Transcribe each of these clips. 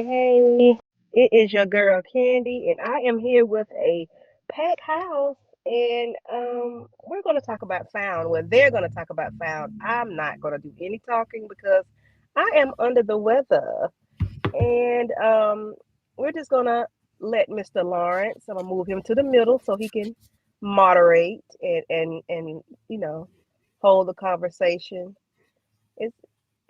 Hey, it is your girl Candy, and I am here with a packed house, and we're going to talk about found. Well, they're going to talk about found. I'm not going to do any talking because I am under the weather, and we're just going to let Mr. Lawrence. I'm gonna move him to the middle so he can moderate and hold the conversation. Is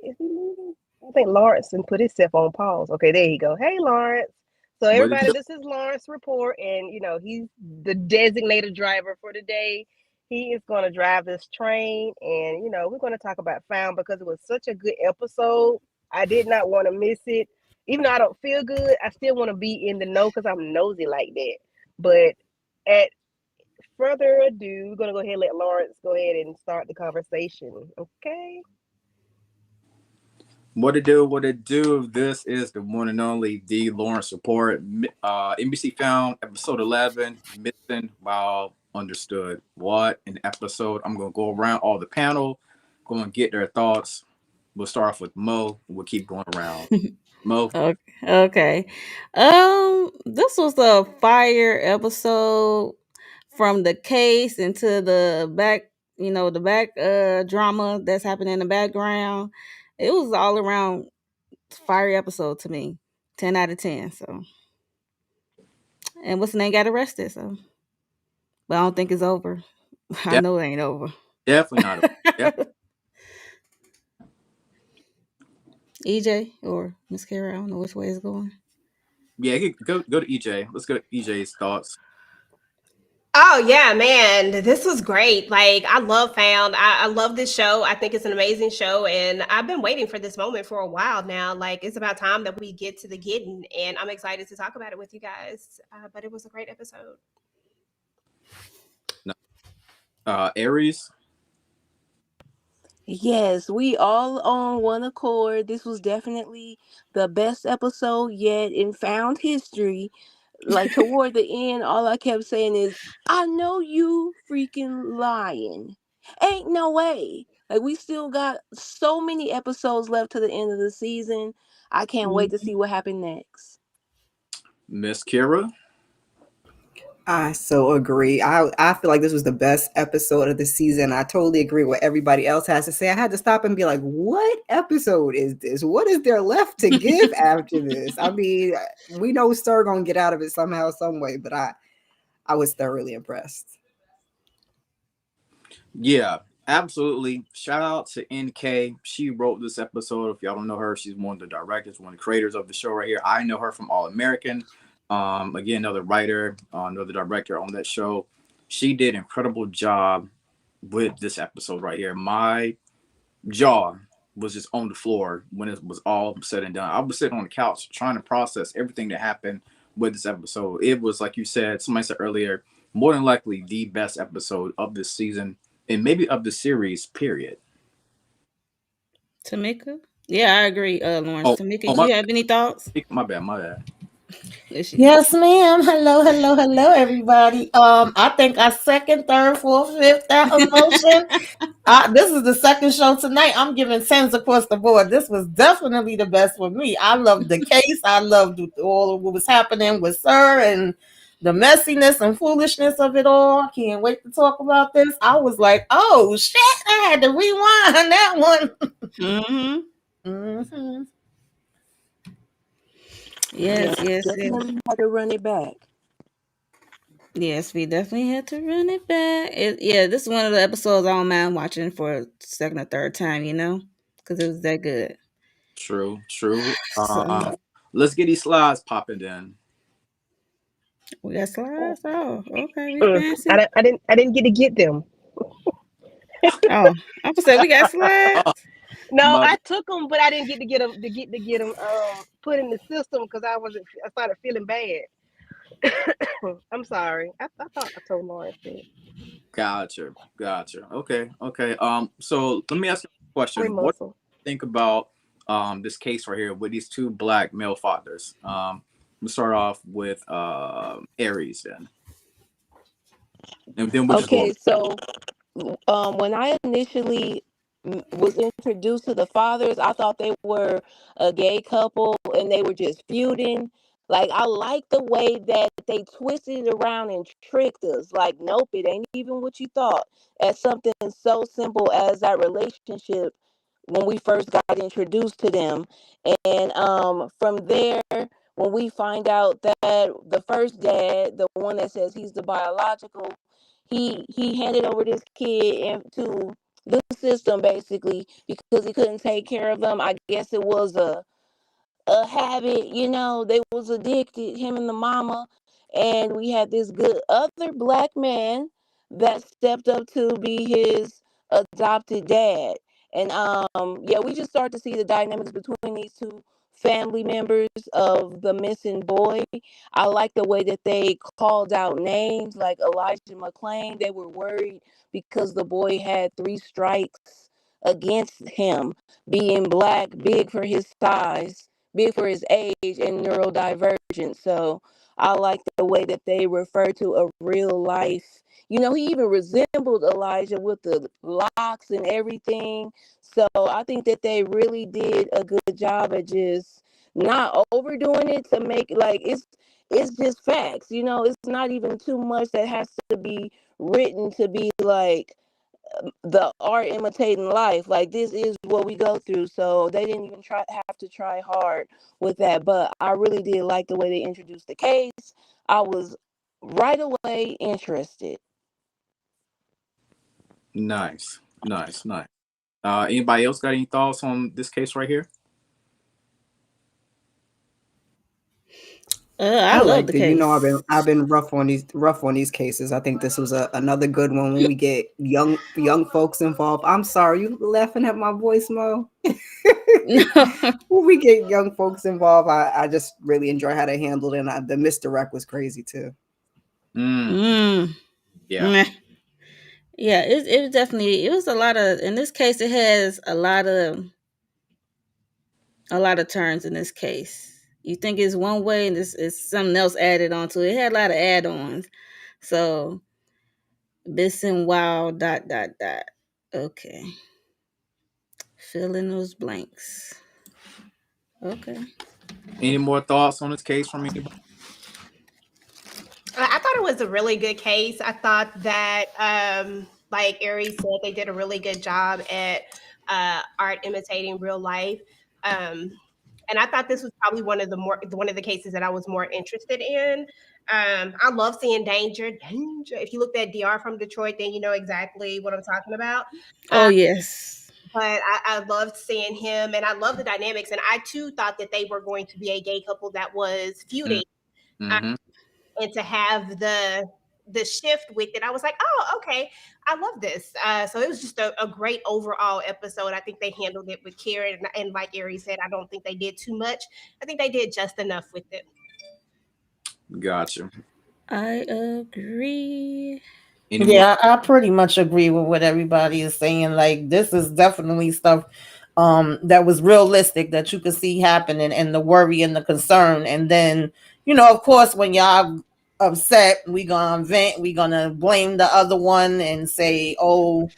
is he moving? I think Lawrence and put himself on pause. Okay, there you go. Hey, Lawrence. So What it everybody, do? this is Lawrence report, and he's the designated driver for today. He is going to drive this train, and we're going to talk about found because it was such a good episode. I did not want to miss it, even though I don't feel good. I still want to be in the know because I'm nosy like that. But at further ado, we're going to go ahead and let Lawrence go ahead and start the conversation. Okay. What it do? What it do? This is the one and only D Lawrence Report. NBC found episode 11, missing while understood. What an episode! I'm gonna go around all the panel, going to get their thoughts. We'll start off with Mo. We'll keep going around. Mo. Okay. Okay. This was a fire episode from the case into the back, the back drama that's happening in the background. It was all around fire episode to me. 10 out of 10. So, and what's the name got arrested, so but I don't think it's over. I Def- know it ain't over. Definitely not. Def- EJ or Miss Kara, I don't know which way it's going. yeah, go to EJ. Let's go to EJ's thoughts. Oh yeah, man, this was great. Like I love Found. I love this show. I think it's an amazing show, and I've been waiting for this moment for a while now. Like it's about time that we get to the getting, and I'm excited to talk about it with you guys. But it was a great episode. No. Aries. Yes, we all on one accord. This was definitely the best episode yet in found history. Like toward the end, all I kept saying is, I know you freaking lying. Ain't no way. Like we still got so many episodes left to the end of the season. I can't wait to Mhm. see what happened next. Miss Kira. I so agree. I feel like this was the best episode of the season. I totally agree with what everybody else has to say. I had to stop and be like, what episode is this? What is there left to give after this? I mean, we know Sir gonna get out of it somehow, some way, but I was thoroughly impressed. Yeah, absolutely. Shout out to NK. She wrote this episode. If y'all don't know her, she's one of the directors, one of the creators of the show right here. I know her from All American. Again, another writer, another director on that show. She did an incredible job with this episode right here. My jaw was just on the floor when it was all said and done. I was sitting on the couch trying to process everything that happened with this episode. It was, like you said, somebody said earlier, more than likely the best episode of this season and maybe of the series, period. Tamika? Yeah, I agree, Lawrence. Oh, Tamika, oh you my, have any thoughts? my bad, my bad. Is she? Yes, ma'am. Hello, hello, hello, everybody. I think I second, third, fourth, fifth that emotion. This is the second show tonight. I'm giving tens across the board. This was definitely the best for me. I loved the case. I loved all of what was happening with Sir and the messiness and foolishness of it all. I can't wait to talk about this. I was like, oh shit! I had to rewind that one. Mm-hmm. hmm Yeah, Yes, yes, yes. definitely had to run it back. Yes, we definitely had to run it back. Yeah, this is one of the episodes I don't mind watching for a second or third time, because it was that good. True, true. So, Let's get these slides popping then. we got slides. Oh, okay, we Mm, fancy. I didn't get them. Oh, I was say we got Oh, slides. No, my I took them, but I didn't get to get them put in the system because I started feeling bad. I'm sorry. I thought I told Lawrence that. gotcha. Okay, okay. So let me ask you a Boy question. What muscle. do you think about this case right here with these two black male fathers? We'll start off with Aries then, and then we'll just go. Okay, so when I initially was introduced to the fathers, I thought they were a gay couple and they were just feuding. Like, I like the way that they twisted it around and tricked us. Like, nope, it ain't even what you thought. As something so simple as that relationship when we first got introduced to them. And from there, when we find out that the first dad, the one that says he's the biological, he handed over this kid into the system basically because he couldn't take care of them. I guess it was a habit, they was addicted, him and the mama. And we had this good other black man that stepped up to be his adopted dad. And yeah, we just start to see the dynamics between these two family members of the missing boy. I like the way that they called out names like Elijah McClain. They were worried because the boy had 3 strikes against him, being black, big for his size, big for his age, and neurodivergent. So I like the way that they refer to a real life. He even resembled Elijah with the locks and everything. So I think that they really did a good job at just not overdoing it to make like it's just facts. It's not even too much that has to be written to be like the art imitating life. Like, this is what we go through, so they didn't even have to try hard with that. But I really did like the way they introduced the case. I was right away interested. Nice, nice, nice. Anybody else got any thoughts on this case right here? I I love the liked it. case. I've been rough on these cases. I think this was another good one when we get young folks involved. I'm sorry, you laughing at my voice, Mo? When we get young folks involved, I just really enjoy how they handled it. And the misdirect was crazy too. Mm, mm. yeah. Meh. Yeah, it was definitely, it was a lot of, in this case it has a lot of turns in this case. You think it's one way and this is something else added onto it. It had a lot of add-ons. So Bisson wow dot. Okay. Fill in those blanks. Okay. Any more thoughts on this case from anybody? I thought it was a really good case. I thought that, like Aries said, they did a really good job at art imitating real life. Um, and I thought this was probably one of the cases that I was more interested in. I love seeing danger. If you looked at Dr. from Detroit, then you know exactly what I'm talking about. Oh Um, yes. but I loved seeing him, and I love the dynamics. And I too thought that they were going to be a gay couple that was feuding, Mm-hmm. and to have the shift with it, I was like, oh, okay, I love this. So it was just a great overall episode. I think they handled it with care, and like Ari said, I don't think they did too much. I think they did just enough with it. Gotcha. I agree. Any more? Yeah, I pretty much agree with what everybody is saying. Like, this is definitely stuff that was realistic that you could see happening, and the worry and the concern. And then, of course, when y'all upset, we gonna vent, we gonna blame the other one and say, oh,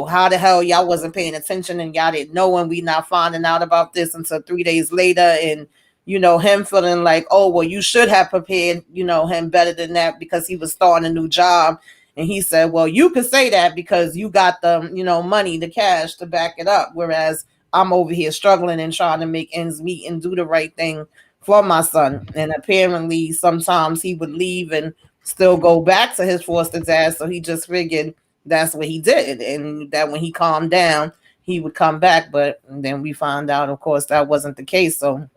how the hell y'all wasn't paying attention and y'all didn't know, and we not finding out about this until 3 days later. And him feeling like, oh, well, you should have prepared, him better than that because he was starting a new job. And he said, well, you could say that because you got the, money, the cash to back it up. Whereas I'm over here struggling and trying to make ends meet and do the right thing for my son. And apparently sometimes he would leave and still go back to his foster dad. So he just figured that's what he did. And that when he calmed down, he would come back. But then we found out, of course, that wasn't the case. So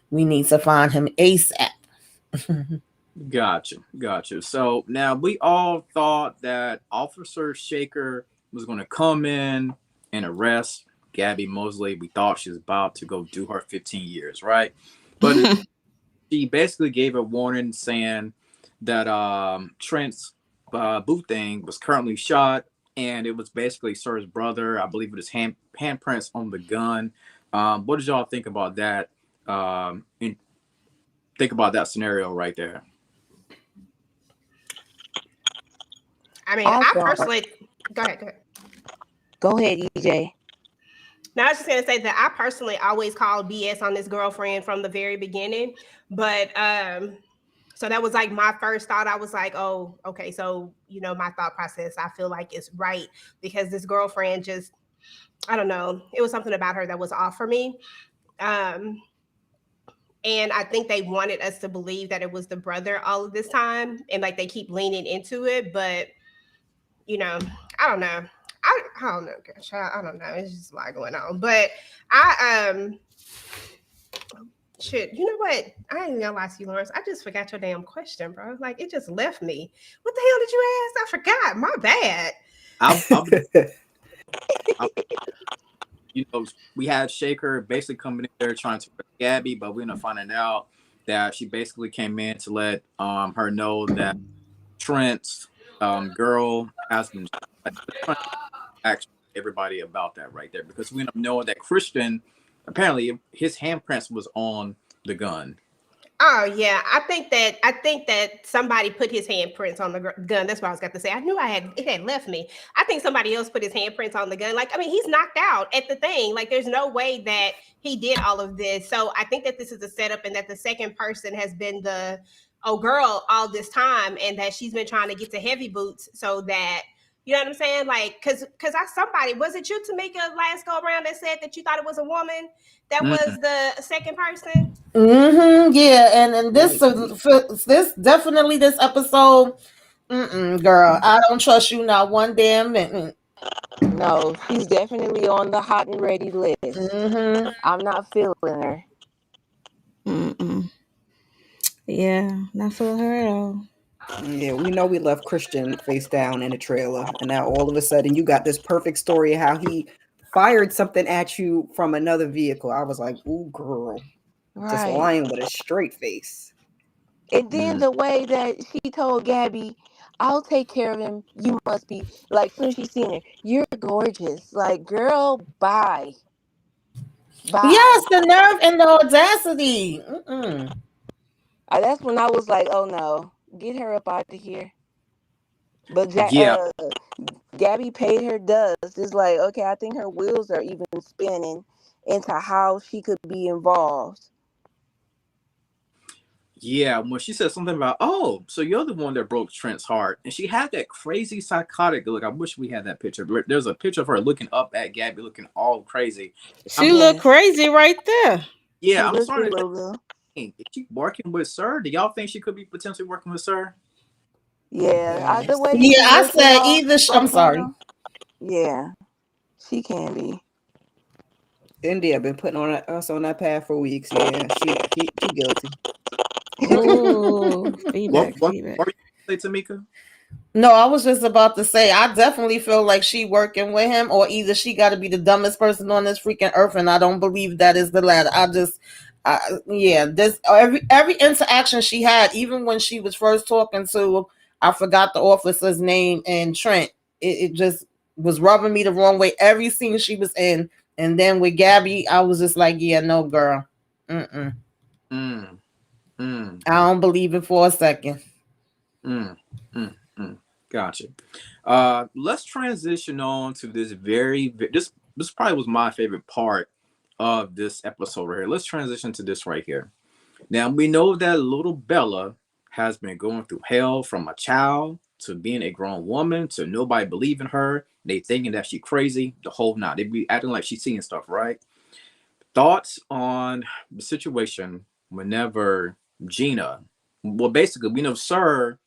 we need to find him ASAP. Gotcha. So now we all thought that Officer Shaker was going to come in and arrest Gabby Mosley. We thought she was about to go do her 15 years, right? But she basically gave a warning saying that Trent's boot thing was currently shot, and it was basically Sir's brother. I believe it was handprints on the gun. What did y'all think about that? And think about that scenario right there. I mean, I I thought personally, go ahead. Go ahead, EJ. Now, I was just gonna say that I personally always called BS on this girlfriend from the very beginning, but so that was like my first thought. I was like, oh, okay, so my thought process, I feel like is right because this girlfriend just, I don't know, it was something about her that was off for me. Um, and I think they wanted us to believe that it was the brother all of this time, and like they keep leaning into it, but you know, I don't know. I don't know, gosh, I don't know. It's just a lot going on. But I shit, you know what? I ain't gonna lie to you, Lawrence. I just forgot your damn question, bro. Like it just left me. What the hell did you ask? I forgot. My bad. I'll be, I'll, we had Shaker basically coming in there trying to arrest Gabby, but we ended up finding out that she basically came in to let her know that Trent's girl has been trying to ask everybody about that right there because we end up knowing that Christian apparently his handprints was on the gun. Oh yeah, I think that somebody put his handprints on the gun. That's what I was got to say. I knew it had left me. I think somebody else put his handprints on the gun. Like I mean, he's knocked out at the thing. Like there's no way that he did all of this. So I think that this is a setup, and that the second person has been the girl all this time, and that she's been trying to get to heavy boots so that. You know what I'm saying? Like, cause somebody, was it you, Tamika, last go around that said that you thought it was a woman that Mm, was the second person? Yeah, and this right. this definitely this episode. Girl, I don't trust you not one damn minute. No, she's definitely on the hot and ready list. Mm-hmm. I'm not feeling her. Mm-mm. Yeah, not for her at all. Yeah, we know we left Christian face down in the trailer, and now all of a sudden you got this perfect story of how he fired something at you from another vehicle. I was like, "Ooh, girl, just Right. lying with a straight face." And then Mm, the way that she told Gabby, I'll take care of him. You must be like soon as she seen her, you're gorgeous. Like, girl, bye. Bye. Yes, the nerve and the audacity. That's when I was like, oh no, get her up out of here. But yeah, Gabby paid her dust. It's like, okay, I think her wheels are even spinning into how she could be involved. yeah. When she said something about, oh, so you're the one that broke Trent's heart, and she had that crazy psychotic look. I wish we had that picture. There's a picture of her looking up at Gabby, looking all crazy. She I'm look Yes, crazy right there. Yeah, she I'm looked a starting to little. think, is she working with Sir? Do y'all think she could be potentially working with Sir? Yeah, the way Yeah, she I looking said off either. I'm right sorry. now. Yeah, she can be. India been putting us on that path for weeks. Yeah, she guilty. Ooh, What feedback, what feedback. what were you say, Tamika? No, I was just about to say I definitely feel like she working with him, or either she got to be the dumbest person on this freaking earth, and I don't believe that is the latter. Yeah, this every interaction she had, even when she was first talking to, I forgot the officer's name, and Trent, it just was rubbing me the wrong way. Every scene she was in, and then with Gabby, I was just like, yeah, no, girl, mm-mm. Mm, mm, I don't believe it for a second. mm, mm. Gotcha. Let's transition on to this probably was my favorite part of this episode right here. Let's transition to this right here. Now we know that little Bella has been going through hell from a child to being a grown woman to nobody believing her. They thinking that she crazy. The whole night they be acting like she's seeing stuff, right? Thoughts on the situation whenever Gina, well, basically, we know Sir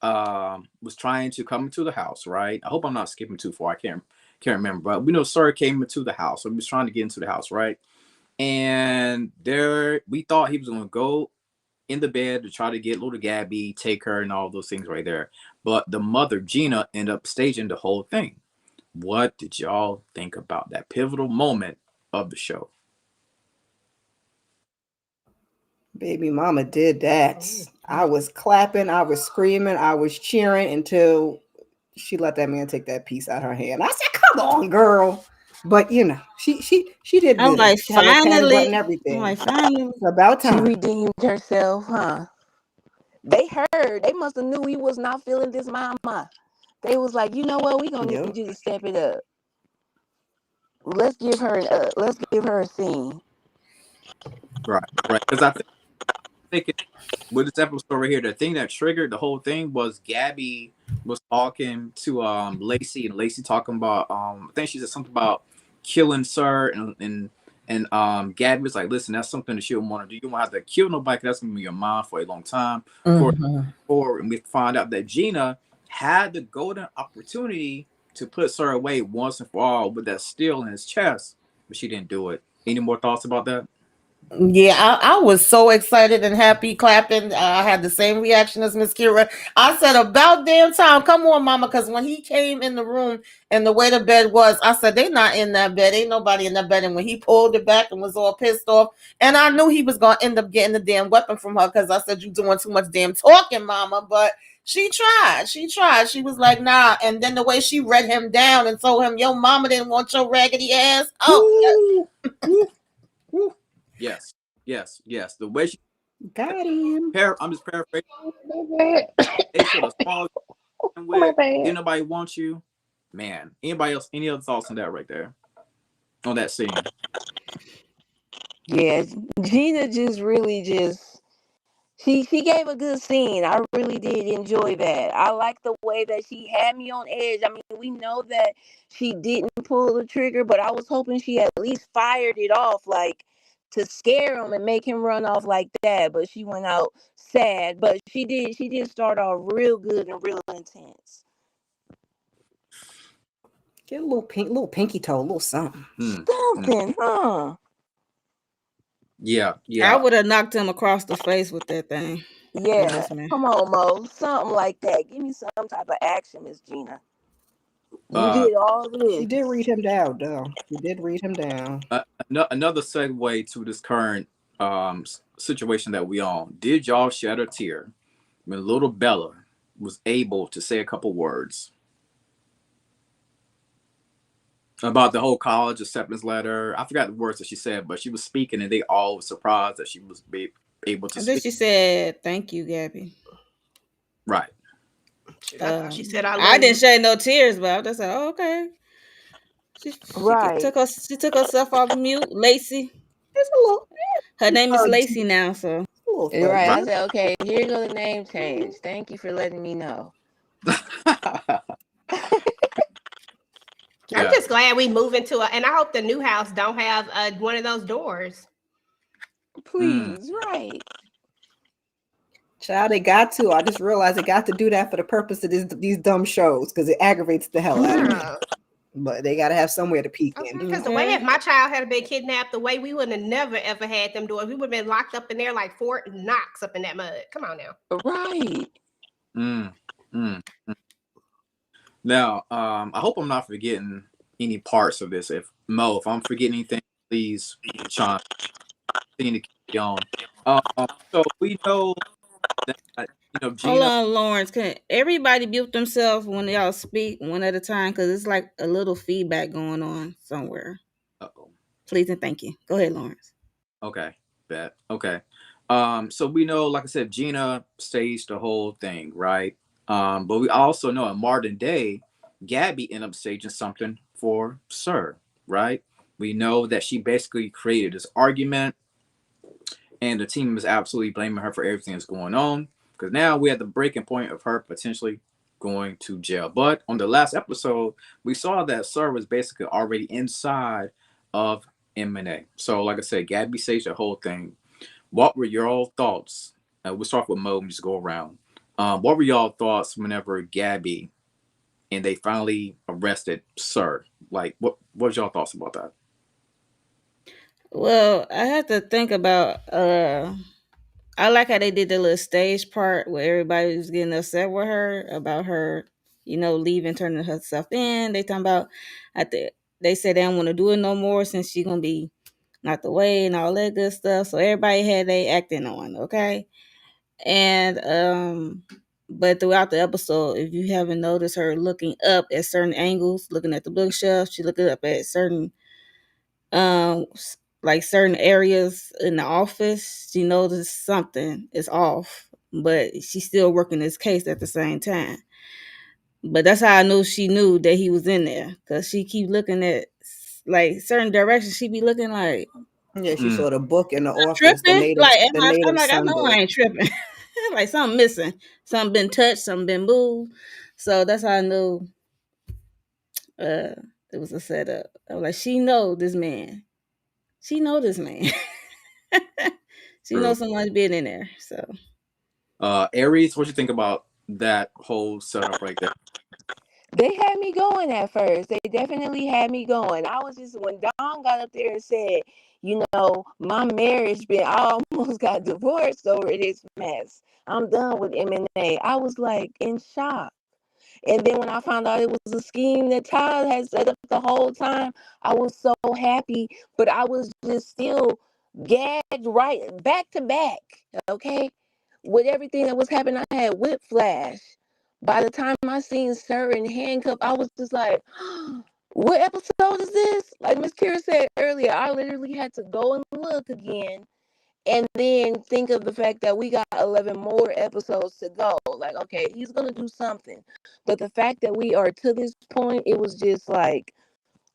was trying to come into the house, right? I hope I'm not skipping too far. I can't remember, but we know Sir came into the house. So he was trying to get into the house, right? And there, we thought he was going to go in the bed to try to get little Gabby, take her, and all those things right there. But the mother, Gina, ended up staging the whole thing. What did y'all think about that pivotal moment of the show? Baby mama did that. Oh. I was clapping, I was screaming, I was cheering until she let that man take that piece out of her hand. I said, "Come on, girl." But she did I'm good. like, Got her panties wet and finally. I'm everything. like, finally. It's about She time. redeemed herself, huh? They heard. They must have knew he was not feeling this mama. They was like, you know what? We gonna Yep. need you to step it up. let's give her a scene. Right, right. Because think with this episode right here, the thing that triggered the whole thing was Gabby was talking to Lacey, and Lacey talking about I think she said something about killing Sir, and Gabby was like, listen, that's something that she don't want to do. You don't have to kill nobody, 'cause that's gonna be in your mind for a long time. Mhm. And we find out that Gina had the golden opportunity to put Sir away once and for all with that steel in his chest, but she didn't do it. Any more thoughts about that? Yeah, I was so excited and happy, clapping. I had the same reaction as Miss Kira. I said, "About damn time! Come on, Mama!" Because when he came in the room and the way the bed was, I said, "They not in that bed. Ain't nobody in that bed." And when he pulled it back and was all pissed off, and I knew he was gonna end up getting the damn weapon from her because I said, "You doing too much damn talking, Mama." But she tried. She tried. She was like, "Nah." And then the way she read him down and told him, "Your mama didn't want your raggedy ass." Oh, yes. Woo! Woo! Woo! Yes, yes, yes. The way she Got him. I'm just paraphrasing. My bad. They should have swallowed him My with. bad. Didn't nobody want you, man? Anybody else? Any other thoughts on that right there? On that scene? Yeah, Gina just really just she gave a good scene. I really did enjoy that. I like the way that she had me on edge. I mean, we know that she didn't pull the trigger, but I was hoping she at least fired it off, like to scare him and make him run off like that. But she went out sad. But she did start off real good and real intense. Get a little pinky toe, a little something. Hmm. Hmm. Something, huh? Yeah, I yeah. would have knocked him across the face with that thing. Yeah. Honest man. Come on, Mo. Something like that. Give me some type of action, Miss Gina. You Uh, did all She this. did read him down, though. She did read him down. another segue to this current situation that we on. Did y'all shed a tear when little Bella was able to say a couple words about the whole college acceptance letter? I forgot the words that she said, but she was speaking, and they all were surprised that she was able to And then speak. she said, "Thank you, Gabby." Right. Shit, I thought she said I I love didn't you. shed no tears, but I was just like, oh, okay. Right. She took herself off mute. Lacey, It's a little, her name is uh, Lacey now, so a little Right. Right. I fuzzy. said, okay, here go the name change. Thank you for letting me know. I'm Yeah. just glad we move into and I hope the new house don't have one of those doors. Mm. Please, right. Child, they got to. I just realized they got to do that for the purpose of these dumb shows because it aggravates the hell out of me. Girl. But they got to have somewhere to peek Okay, in. because the way okay. if my child had been kidnapped, the way we wouldn't have never ever had them doors. We would have been locked up in there like Fort Knox up in that mud. Come on now. Right. Mm. Mm. Now, I hope I'm not forgetting any parts of this. If I'm forgetting anything, please, Sean, continue to carry on. So we know that Hold Gina. on, Lawrence. Can everybody mute themselves when y'all speak one at a time? Because it's like a little feedback going on somewhere. Uh-oh. Please and thank you. Go ahead, Lawrence. Okay, bet. Okay. So we know, like I said, Gina staged the whole thing, right? But we also know in modern day, Gabby ended up staging something for Sir, right? We know that she basically created this argument, and the team is absolutely blaming her for everything that's going on. Because now we're at the breaking point of her potentially going to jail. But on the last episode, we saw that Sir was basically already inside of M&A. So, like I said, Gabby staged the whole thing. What were your thoughts? We'll start with Mo and just go around. What were y'all thoughts whenever Gabby and they finally arrested Sir? Like, what was y'all thoughts about that? Well, I have to think about I like how they did the little stage part where everybody was getting upset with her about her, leaving, turning herself in. They talking about at the they said they don't want to do it no more since she gonna be not the way and all that good stuff. So everybody had they acting on, okay? And but throughout the episode, if you haven't noticed her looking up at certain angles, looking at the bookshelf, she looking up at certain like certain areas in the office, she noticed something is off, but she's still working this case at the same time. But that's how I knew she knew that he was in there, because she keep looking at like certain directions, she be looking like Yeah, she Mm. saw the book in the office, tripping. Like, the I'm native like, I son know I book. ain't tripping. Like something missing, something been touched, something been moved. So that's how I knew uh it was a setup. I was like, she know this man. She know this man. She True. knows someone's been in there. So Aries, what you think about that whole setup right there? They had me going at first. They definitely had me going. I was just when Dawn got up there and said, my marriage been I almost got divorced over this mess. I'm done with M&A. I was like in shock. And then when I found out it was a scheme that Todd had set up the whole time, I was so happy. But I was just still gagged right back to back. Okay. With everything that was happening, I had whiplash. By the time I seen Sir in handcuff, I was just like, what episode is this? Like Miss Kira said earlier, I literally had to go and look again and then think of the fact that we got 11 more episodes to go. Like, okay, he's going to do something. But the fact that we are to this point, it was just like,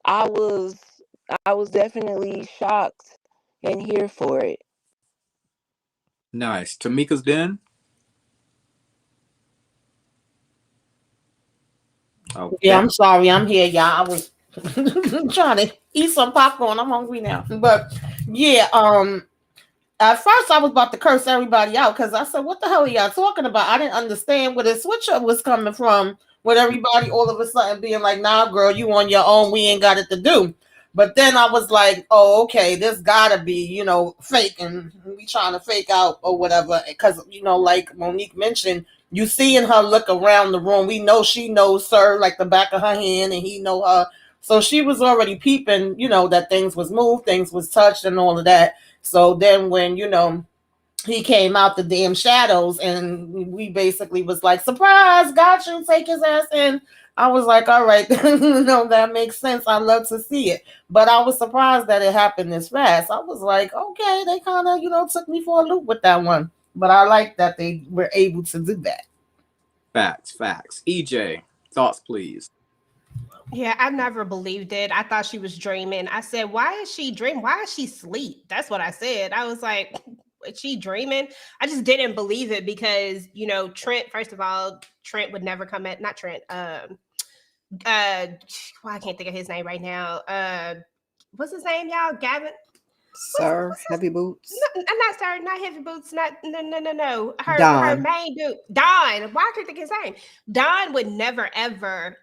I was, I was definitely shocked and here for it. Nice. Tamika's Den. Yeah, Okay. I'm sorry. I'm here, y'all. I was trying to eat some popcorn. I'm hungry now. But yeah, at first I was about to curse everybody out because I said, "What the hell are y'all talking about?" I didn't understand where the switch up was coming from. With everybody all of a sudden being like, "Nah, girl, you on your own. We ain't got it to do." But then I was like, "Oh, okay, this gotta be, fake, and we trying to fake out or whatever." Because like Monique mentioned, you seeing her look around the room. We know she knows Sir like the back of her hand, and he know her. So she was already peeping, that things was moved, things was touched, and all of that. So then when, he came out the damn shadows and we basically was like, surprise, got you, take his ass in. I was like, all right, that makes sense. I love to see it. But I was surprised that it happened this fast. I was like, okay, they kind of, took me for a loop with that one. But I like that they were able to do that. Facts. Facts. EJ, thoughts, please. Yeah, I never believed it. I thought she was dreaming. I said, "Why is she dreaming? Why is she asleep?" That's what I said. I was like, "Is she dreaming?" I just didn't believe it because Trent. First of all, Trent would never come at not Trent. Well, I can't think of his name right now. What's his name, y'all? Gavin. Sir, What's his heavy boots. no, I'm not sorry, not heavy boots, not no. Her Don. main dude, Don. Why can't I think of his name? Don would never, ever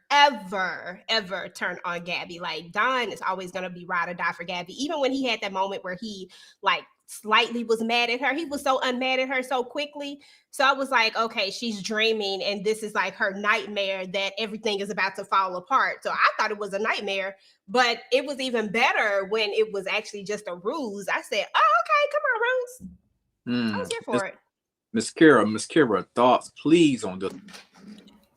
turn on Gabby. Like Don is always gonna be ride or die for Gabby. Even when he had that moment where he like slightly was mad at her, he was so unmad at her so quickly. So I was like, okay, she's dreaming, and this is like her nightmare that everything is about to fall apart. So I thought it was a nightmare, but it was even better when it was actually just a ruse. I said, "Oh, okay, come on, ruse." I was Hmm. here for it. Miss Kira, thoughts, please, on this.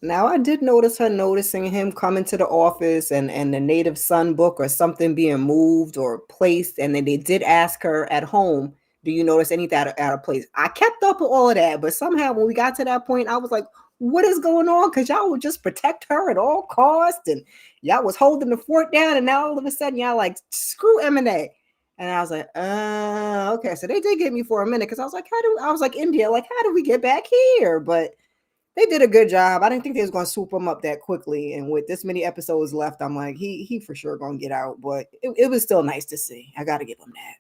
Now I did notice her noticing him coming to the office and the native son book or something being moved or placed, and then they did ask her at home, "Do you notice anything out of place?" I kept up with all of that, but somehow when we got to that point, I was like, "What is going on?" Because y'all would just protect her at all costs, and y'all was holding the fort down, and now all of a sudden y'all like screw M&A. And I was like, okay. So they did get me for a minute because I was like, I was like, India, like, how do we get back here? But they did a good job. I didn't think they was gonna swoop him up that quickly. And with this many episodes left, I'm like, he for sure gonna get out. But it was still nice to see. I gotta give him that.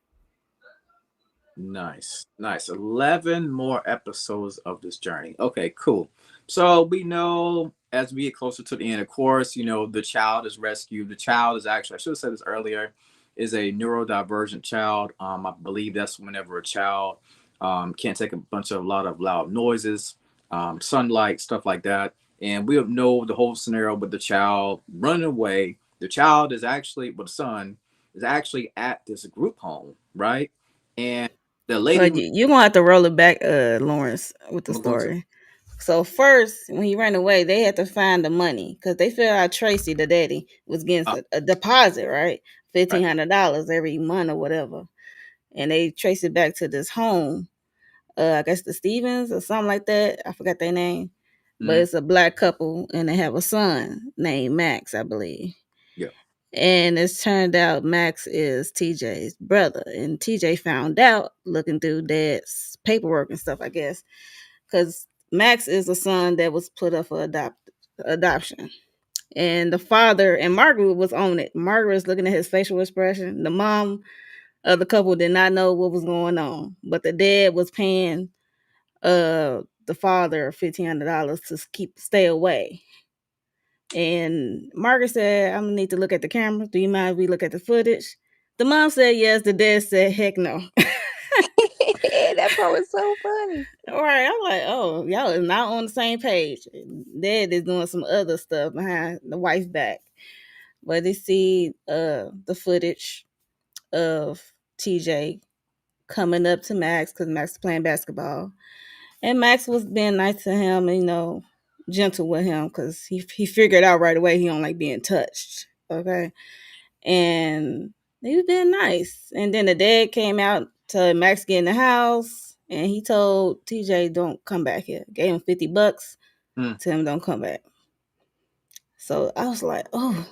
Nice, nice. 11 more episodes of this journey. Okay, cool. So we know as we get closer to the end, of course, the child is rescued. The child is actually, I should have said this earlier, is a neurodivergent child. I believe that's whenever a child can't take a lot of loud noises, sunlight, stuff like that. And we know the whole scenario with the child running away. The child is actually, well, the son is actually at this group home, right? And the lady But who you're gonna have to roll it back, Lawrence, with the I'm going to story. So first, when he ran away, they had to find the money because they figured out Tracy, the daddy, was getting a deposit, right? right. $1,500 every month or whatever, and they traced it back to this home. I guess the Stevens or something like that. I forgot their name, but Mhm. it's a black couple, and they have a son named Max, I believe. Yeah. And it's turned out Max is TJ's brother. And TJ found out looking through dad's paperwork and stuff, I guess, because Max is a son that was put up for adoption. And the father and Margaret was on it. Margaret was looking at his facial expression. The mom of the couple did not know what was going on, but the dad was paying the father $1,500 to stay away. And Margaret said, "I'm gonna need to look at the camera. Do you mind if we look at the footage?" The mom said yes. The dad said, "Heck no." That part was so funny. All right, I'm like, oh, y'all is not on the same page. Dad is doing some other stuff behind the wife's back. But they see the footage of TJ coming up to Max because Max is playing basketball. And Max was being nice to him, gentle with him because he figured out right away he don't like being touched. Okay. And he was being nice. And then the dad came out to Max get in the house and he told TJ, don't come back here. Gave him $50. Tell him don't come back. So I was like, oh,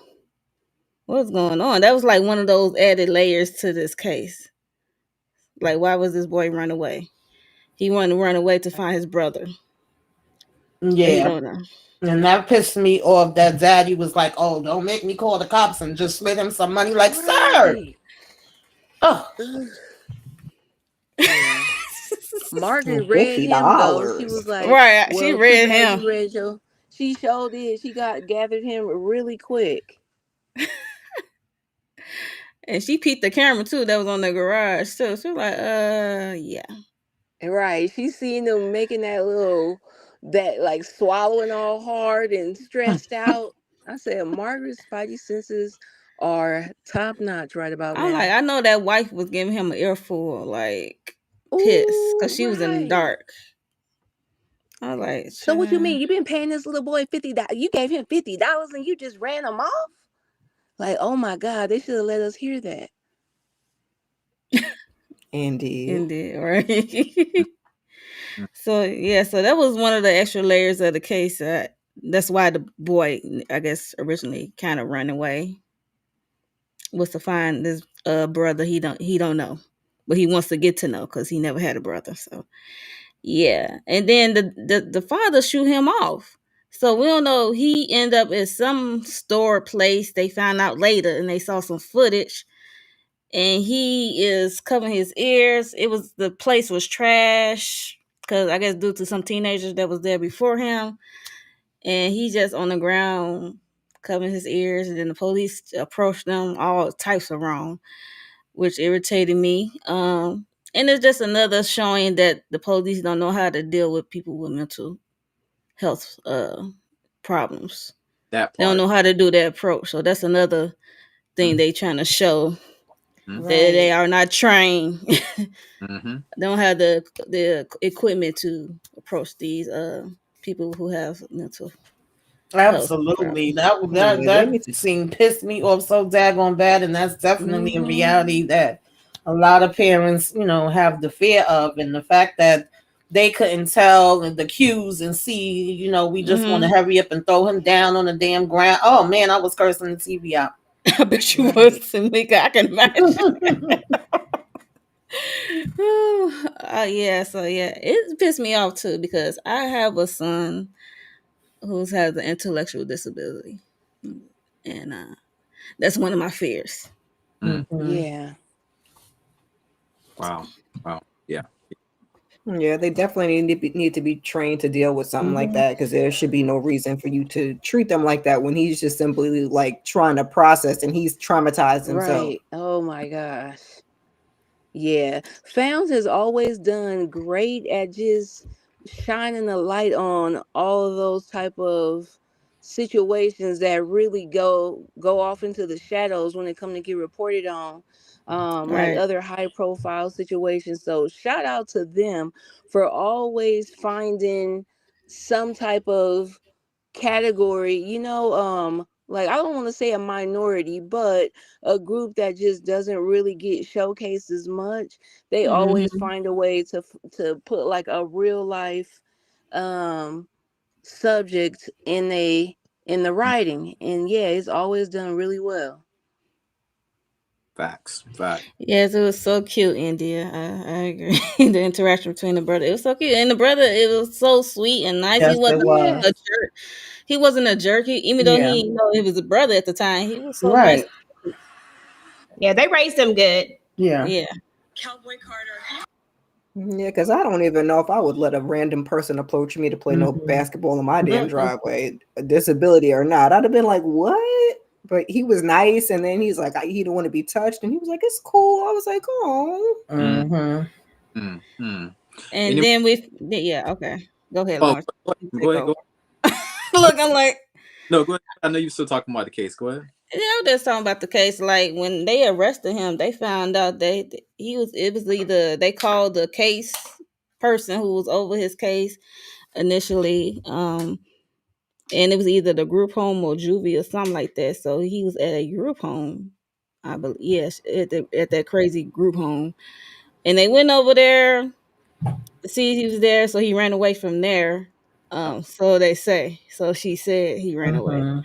what's going on? That was like one of those added layers to this case. Like, why was this boy run away? He wanted to run away to find his brother. But he Yeah. don't know. And that pissed me off that daddy was like, oh, don't make me call the cops and just slid him some money. Like, sir. Right. Oh. Ugh. Yeah. Margaret read him though. She $50. was like, Right. She "Well, too read bad him. you read your." She showed did. She gathered him really quick. And she peeped the camera too that was on the garage. So she was like, yeah. Right. She seen them making that like swallowing all hard and stressed out. I said, Margaret's spidey senses are top notch right about I'm like, now. I know that wife was giving him an earful, like pissed, because Ooh, she was in the right. dark. I was like, So what you child. mean? You been paying this little boy $50? You gave him $50 and you just ran him off? Like, oh my God, they should have let us hear that. Indeed. Indeed, right? So yeah, so that was one of the extra layers of the case. That's why the boy, I guess, originally kind of ran away, was to find this brother he don't know, but he wants to get to know because he never had a brother. So yeah, and then the father shoot him off. So we don't know. He ended up at some store place. They found out later, and they saw some footage. And he is covering his ears. The place was trash because I guess due to some teenagers that was there before him, and he just on the ground covering his ears. And then the police approached them all types of wrong, which irritated me. And it's just another showing that the police don't know how to deal with people with mental health problems. That They don't part. know how to do that approach. So that's another thing they trying to show that they Right. are not trained. Mm-hmm. Don't have the equipment to approach these people who have mental health Absolutely. problems. That Yeah, they that need to. scene pissed me off so daggone bad, and that's definitely a reality Mm-hmm. that a lot of parents, have the fear of, and the fact that they couldn't tell the cues and see, we just want to Mm-hmm. hurry up and throw him down on the damn ground. Oh man, I was cursing the TV out. I bet you was, Right. Tamika. I can imagine. Yeah, so yeah, it pissed me off too because I have a son who has an intellectual disability, and that's one of my fears. Mm. Mhm. Yeah. Wow. Wow. Yeah. Yeah, they definitely need to be trained to deal with something like Mhm. that because there should be no reason for you to treat them like that when he's just simply like trying to process and he's traumatized himself. Right. Oh my gosh. Yeah, Founds has always done great at just shining a light on all of those type of situations that really go off into the shadows when they come to get reported on, like Right. other high profile situations. So shout out to them for always finding some type of category, like I don't want to say a minority, but a group that just doesn't really get showcased as much. They always Mhm. find a way to put like a real life um subject in the writing, and yeah, it's always done really well. Facts. Fact. Yes, it was so cute, India. I agree. The interaction between the brother, it was so cute, and the brother, it was so sweet and nice. He Yes, it wasn't a was. Yes. jerk. He wasn't a jerk. Even though Yeah. he, he was a brother at the time, he was so nice. Right. Yeah, they raised them good. Yeah. Yeah, Yeah, because I don't even know if I would let a random person approach me to play no Mhm. basketball in my damn Mm-mm. driveway, a disability or not. I'd have been like, what? But he was nice, and then he's like, he don't want to be touched, and he was like, it's cool. I was like, oh. Mm, Mhm. mm. and And then yeah, okay, go ahead, oh, Lawrence. You go take ahead. Go over. ahead. Look, I'm like, No, go ahead. I know you're still talking about the case. Go ahead. yeah, I'm just talking about the case. Like when they arrested him, they found out he was. It was either they called the case person who was over his case initially, and it was either the group home or juvie or something like that. So he was at a group home, I believe. Yes, at that crazy group home, and they went over there to see he was there. So he ran away from there. So they say. So she said he ran away, Mhm.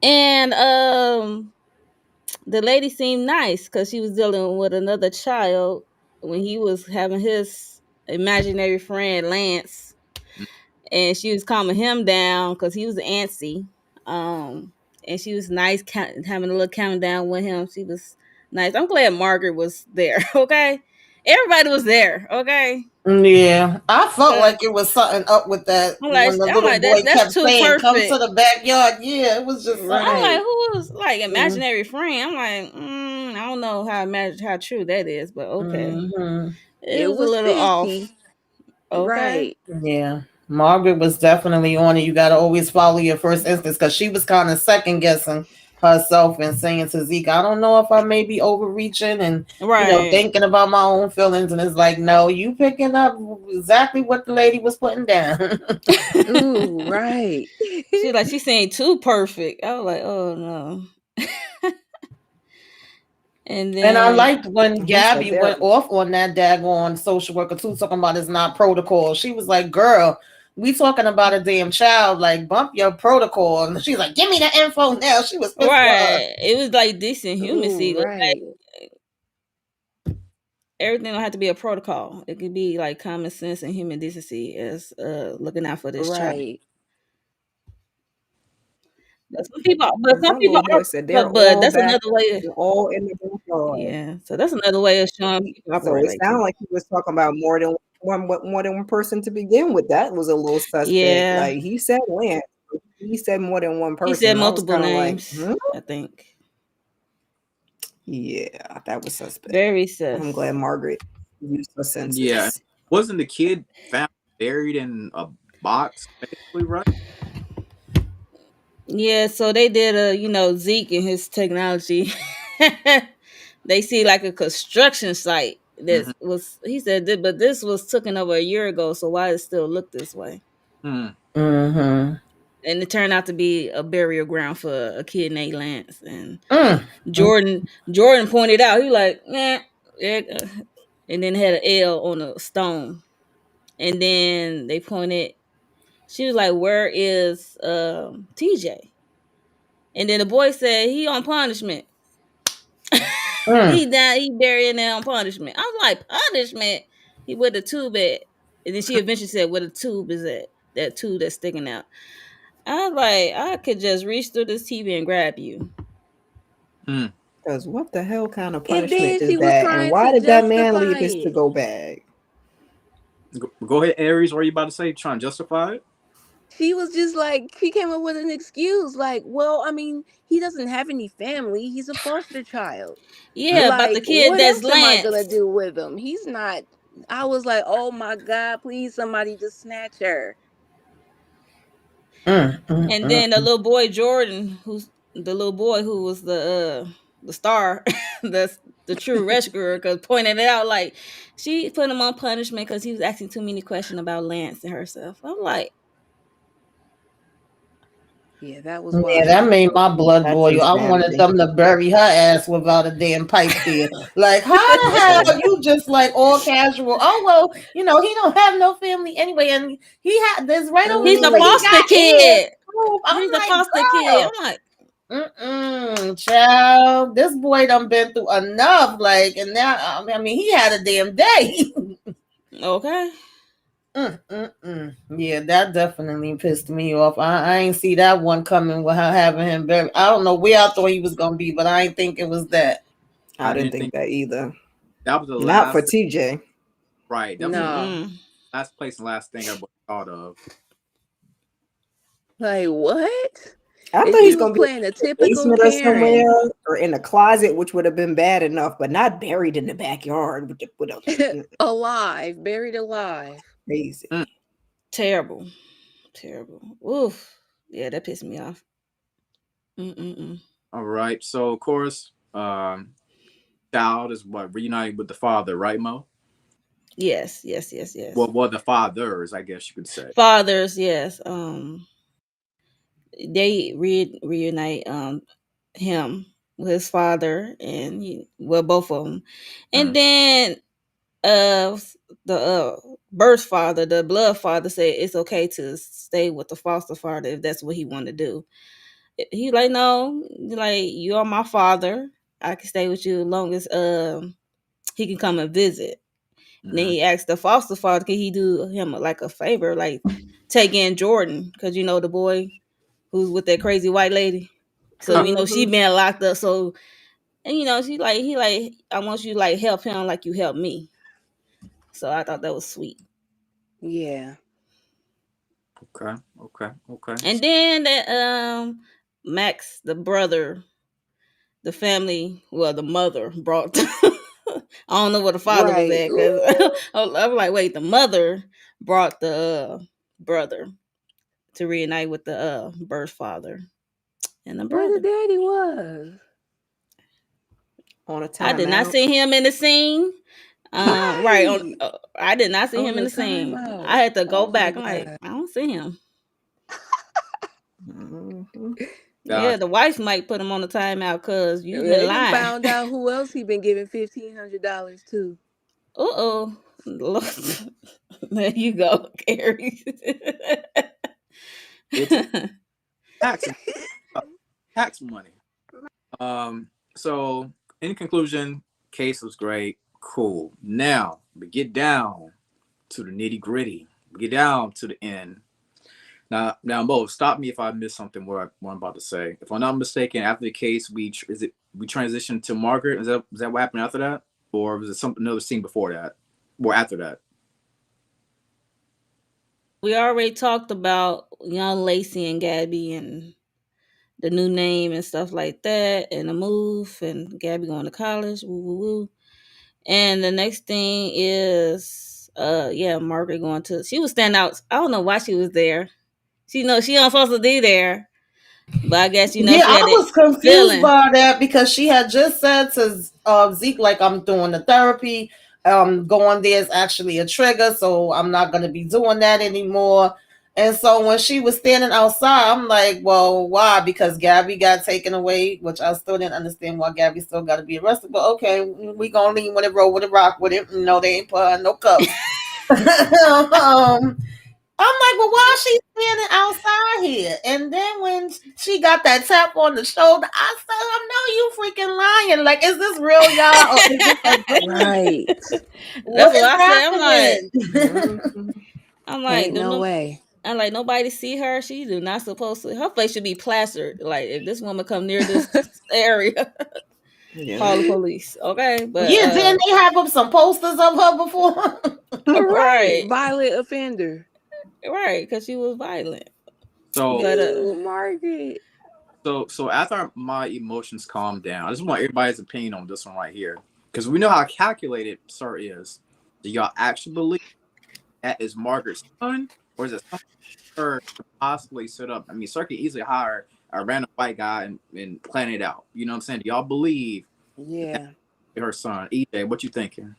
and the lady seemed nice because she was dealing with another child when he was having his imaginary friend Lance, Mm, and she was calming him down because he was antsy. And she was nice, having a little countdown with him. She was nice. I'm glad Margaret was there. Okay, everybody was there. Okay, Yeah, I felt 'cause like it was something up with that when the I'm little like boy that's kept too saying, "Come to perfect. the backyard." Yeah, it was just I'm something. like, Right. who was like Mm, imaginary friend? I'm like, I don't know how true that is, but okay. mhm. It It was a was little fishy. off. Okay. Right. Yeah, Margaret was definitely on it. You got to always follow your first instance because she was kind of second guessing herself and saying to Zeke, "I don't know if I may be overreaching and Right. thinking about my own feelings." And it's like, no, you picking up exactly what the lady was putting down. Ooh, right. She saying too perfect. I was like, oh no. And And I then liked when He said Gabby there. went off on that daggone social worker too, talking about it's not protocol. She was like, "Girl, we talking about a damn child. Like, bump your protocol." And she's like, "Give me the info now." She was pissed with her. right. It was like decent Ooh, humancy. Like right. everything don't have to be a protocol. It could be like common sense and human decency as looking out for this child. Right. But some One people little boy are, said they're but all that's back another way. and all in the backyard. Yeah, so that's another way of showing people So operate it like sounded this. like he was talking about more than one person to begin with. That was a little suspect. Yeah, Like he said Lance. He said more than one he person. said And I was multiple kind of like, names. I think yeah, that was suspect. very I'm sus. glad Margaret used her yeah. senses. Wasn't the kid found buried in a box, basically, right? Yeah, so they did Zeke and his technology. They see like a construction site that Mm-hmm. was he said, but this was taken over a year ago, so why it still look this way? Hmm. Mm-hmm. And it turned out to be a burial ground for a kid named Lance. And Mm. Jordan pointed out, he like, and then had an L on a stone. And then they pointed, she was like, where is TJ? And then the boy said he on punishment. Mm. He buried in there on punishment. I was like, punishment? He with the tube at. And then she eventually said where the tube is at. That tube that's sticking out. I was like, I could just reach through this TV and grab you. Hmm. Because what the hell kind of And punishment then is she was that? And trying why to did that man leave justify his it. to-go bag? Go ahead, Aries. What are you about to say? Trying to justify it? She was just like, she came up with an excuse. Like, well, I mean, he doesn't have any family. He's a foster child. Yeah, about the Like, kid what that's else am I gonna Lance. do with him? He's not. I was like, oh my God, please somebody just snatch her. Mm. Mm. And then the Mm. little boy Jordan, who's the little boy who was the star, the true rescuer, because pointed it out like she put him on punishment because he was asking too many questions about Lance and herself. I'm like, Yeah, that was Yeah, that wild. made my blood That's boil. I wanted insanity. them to bury her ass without a damn pipe there. Like, how the hell you just like all casual? Oh well, he don't have no family anyway, and he had this right over he's here, a but he Ooh. foster got heirs. kid. Proof. I'm He's a like, foster kid. girl. I'm like, Child, this boy done been through enough. Like, and now, I mean, he had a damn day. Okay. Yeah, that definitely pissed me off. I ain't see that one coming with her having him buried. I don't know where I thought he was gonna be, but I ain't think it was that. I I didn't didn't think think that either. that was the Not for last. TJ. Right. That was the No. Mm-mm. last place and last thing I thought of. Like what? I And thought she he's was gonna be in playing a the typical basement or Karen. somewhere, or in a closet, which would have been bad enough, but not buried in the backyard with a Alive, buried alive. Mm. crazy. Terrible. Terrible. Oof. Yeah, that pissed me off. Mm-mm-mm. All right. So of course, child is what reunited with the father, right, Mo? Yes, yes, yes, yes. Well, the fathers, I guess you could say. Fathers, yes. They reunite him with his father and well, both of them, and Mm. then uh the birth father, the blood father, said it's okay to stay with the foster father if that's what he wanted to do. He like, no, like, you are my father. I can stay with you as long as he can come and visit. And then Mm-hmm. he asked the foster father, could he do him like a favor, like take in Jordan, because the boy who's with that crazy white lady. So she Mm-hmm. been locked up. So, and she like, he like, I want you to like help him like you helped me. So I thought that was sweet. Yeah. Okay. Okay. Okay. And then that Max, the brother, the family, well, the mother brought. I don't know where the father was Right. at, because Ooh. I'm like, wait, the mother brought the brother to reunite with the birth father and the Where the brother. daddy was. On a I did not timeout. see him in the scene. Right on. Right. I did not see On him in the the scene. timeout. I had to go Oh my back. I'm like, god. I don't see him. Mhm. Yeah, Gotcha. the wife might put him on the timeout because you've been They done lying. found out who else he been giving $1,500 to. Uh-oh. There you go, Carrie. It's tax tax money. So in conclusion, case was great. Cool. Now we get down to the nitty gritty. Get down to the end. Now, Mo, stop me if I miss something. What I'm about to say. If I'm not mistaken, after the case, we transitioned to Margaret. Is that what happened after that, or was it something another scene before that, or after that? We already talked about young Lacey and Gabby and the new name and stuff like that, and the move, and Gabby going to college. Woo woo woo. And the next thing is, yeah, Margaret going to. She was standing out. I don't know why she was there. She knows she not supposed to be there, but I guess Yeah, she I had that was confused feeling. by that because she had just said to Zeke, like, I'm doing the therapy. Going there is actually a trigger, so I'm not going to be doing that anymore. And so when she was standing outside, I'm like, well, why? Because Gabby got taken away, which I still didn't understand why Gabby still got to be arrested. But okay, we going to lean with it, roll with it, rock with it. No, they ain't put her in no cuffs. I'm like, well, why is she standing outside here? And then when she got that tap on the shoulder, I said, I know you freaking lying. Like, is this real, y'all? Or is this a dream? Right. What That's what is I said. happening? Mhm. I'm like, Ain't them, no them, way. I'm like, nobody see her. She do not supposed to. Her face should be plastered. Like, if this woman come near this area, Yeah. call the police. Okay, but Yeah, didn't they have up some posters of her before? Right. right, Violent offender. right, because she was violent. So But Ew, Margaret. so after my emotions calm down, I just want everybody's opinion on this one right here, because we know how calculated Sir is. Do y'all actually believe that is Margaret's son, or is it something Sir could possibly set up? I mean, Sir could easily hire a random white guy and plan it out. You know what I'm saying? Do y'all believe that Yeah. her son? EJ, what you thinking?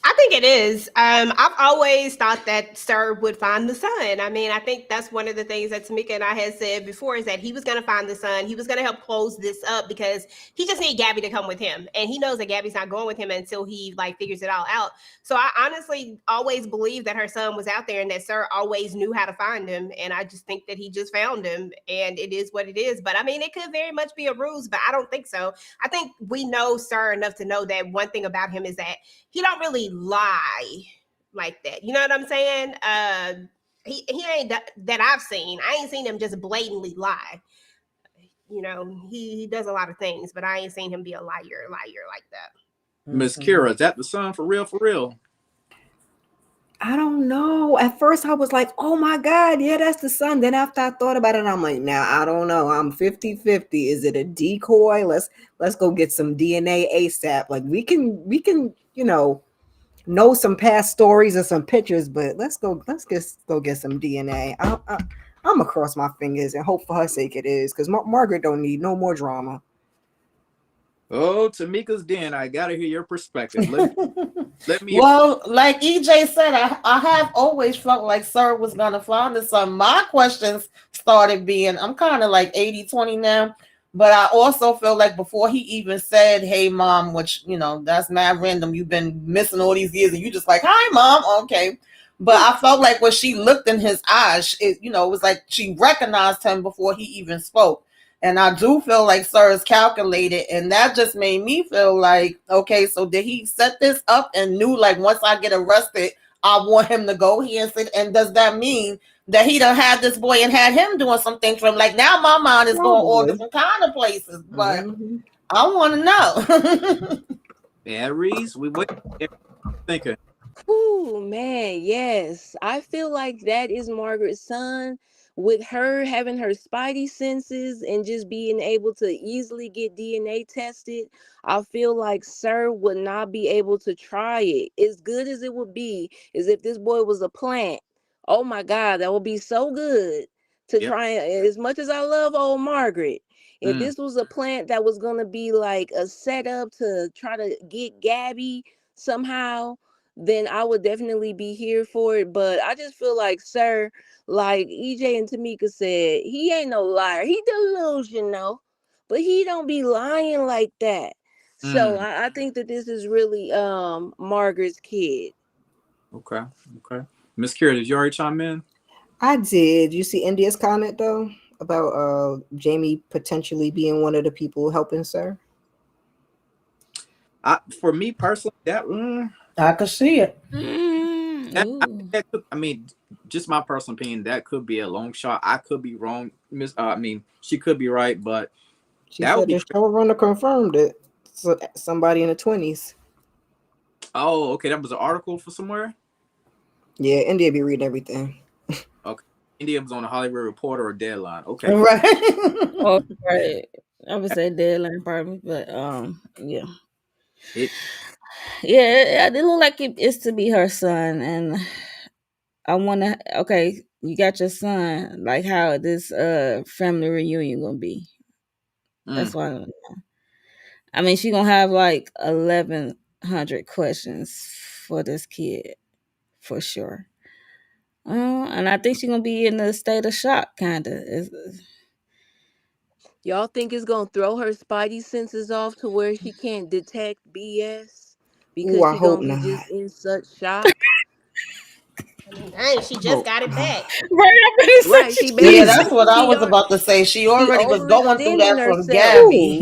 I think it is. I've always thought that Sir would find the son. I mean, I think that's one of the things that Tamika and I had said before is that he was going to find the son. He was going to help close this up because he just needed Gabby to come with him, and he knows that Gabby's not going with him until he like figures it all out. So I honestly always believed that her son was out there, and that Sir always knew how to find him. And I just think that he just found him, and it is what it is. But I mean, it could very much be a ruse, but I don't think so. I think we know Sir enough to know that one thing about him is that he don't really lie like that. You know what I'm saying? He ain't that I've seen. I ain't seen him just blatantly lie. You know, he does a lot of things, but I ain't seen him be a liar like that. Miss Mhm. Kira, is that the son for real? For real? I don't know. At first, I was like, oh my God, yeah, that's the son. Then after I thought about it, I'm like, now I don't know. I'm 50-50. Is it a decoy? Let's go get some DNA ASAP. Like we can, know some past stories and some pictures, but let's go get some DNA. I'm gonna cross my fingers and hope for her sake it is, because Margaret don't need no more drama. Oh, Tamika's den. I gotta hear your perspective. Let me. Well, like EJ said, I have always felt like Sir was gonna find the son. My questions started being, I'm kind of like 80-20 now, but I also feel like before he even said, "Hey mom," which that's mad random. You've been missing all these years, and you just like, "Hi mom," okay. But I felt like when she looked in his eyes, it was like she recognized him before he even spoke. And I do feel like Sir is calculated. And that just made me feel like, okay, so did he set this up and knew like once I get arrested, I want him to go here and sit? And does that mean that he done had this boy and had him doing some things for him? Like now my mind is going all Probably. different kind of places, but Hmm. I want to know. Aries, we wait. Thinking. Oh man, yes. I feel like that is Margaret's son. With her having her spidey senses and just being able to easily get DNA tested, I feel like Sir would not be able to try it. As good as it would be, as if this boy was a plant. Oh my God, that would be so good to Yep. try. As much as I love old Margaret, if Mm. this was a plant that was gonna be like a setup to try to get Gabby somehow, then I would definitely be here for it. But I just feel like, Sir, like EJ and Tamika said, he ain't no liar. He delusional, but he don't be lying like that. So Mm. I think that this is really Margaret's kid. Okay. Okay. Miss Kira, did you already chime in? I did. You see India's comment though about Jamie potentially being one of the people helping Sir? For me personally, I could see it. Ooh. I mean, just my personal opinion, that could be a long shot. I could be wrong. I mean, she could be right, but She that would said be the crazy. showrunner confirmed it. So somebody in the 20s. Oh, okay, that was an article for somewhere. Yeah, India be reading everything. Okay, India was on a Hollywood Reporter or Deadline. Okay, cool. Right. Oh, right. I would say deadline probably, but yeah, It yeah. It look like it's to be her son, and I want to. Okay, you got your son. Like how this family reunion gonna be? That's mm, why. I mean, she gonna have like 1,100 questions for this kid for sure. And I think she gonna be in a state of shock, kind of. Y'all think it's gonna throw her spidey senses off to where she can't detect BS Ooh, because I she hope gonna be not. just in such shock? I mean, dang, she just oh, got it Uh, back. Right, I'm gonna say Right, she she Yeah, just. that's basically what I was she about to say. She she already was going through overextending that from herself. Gabby.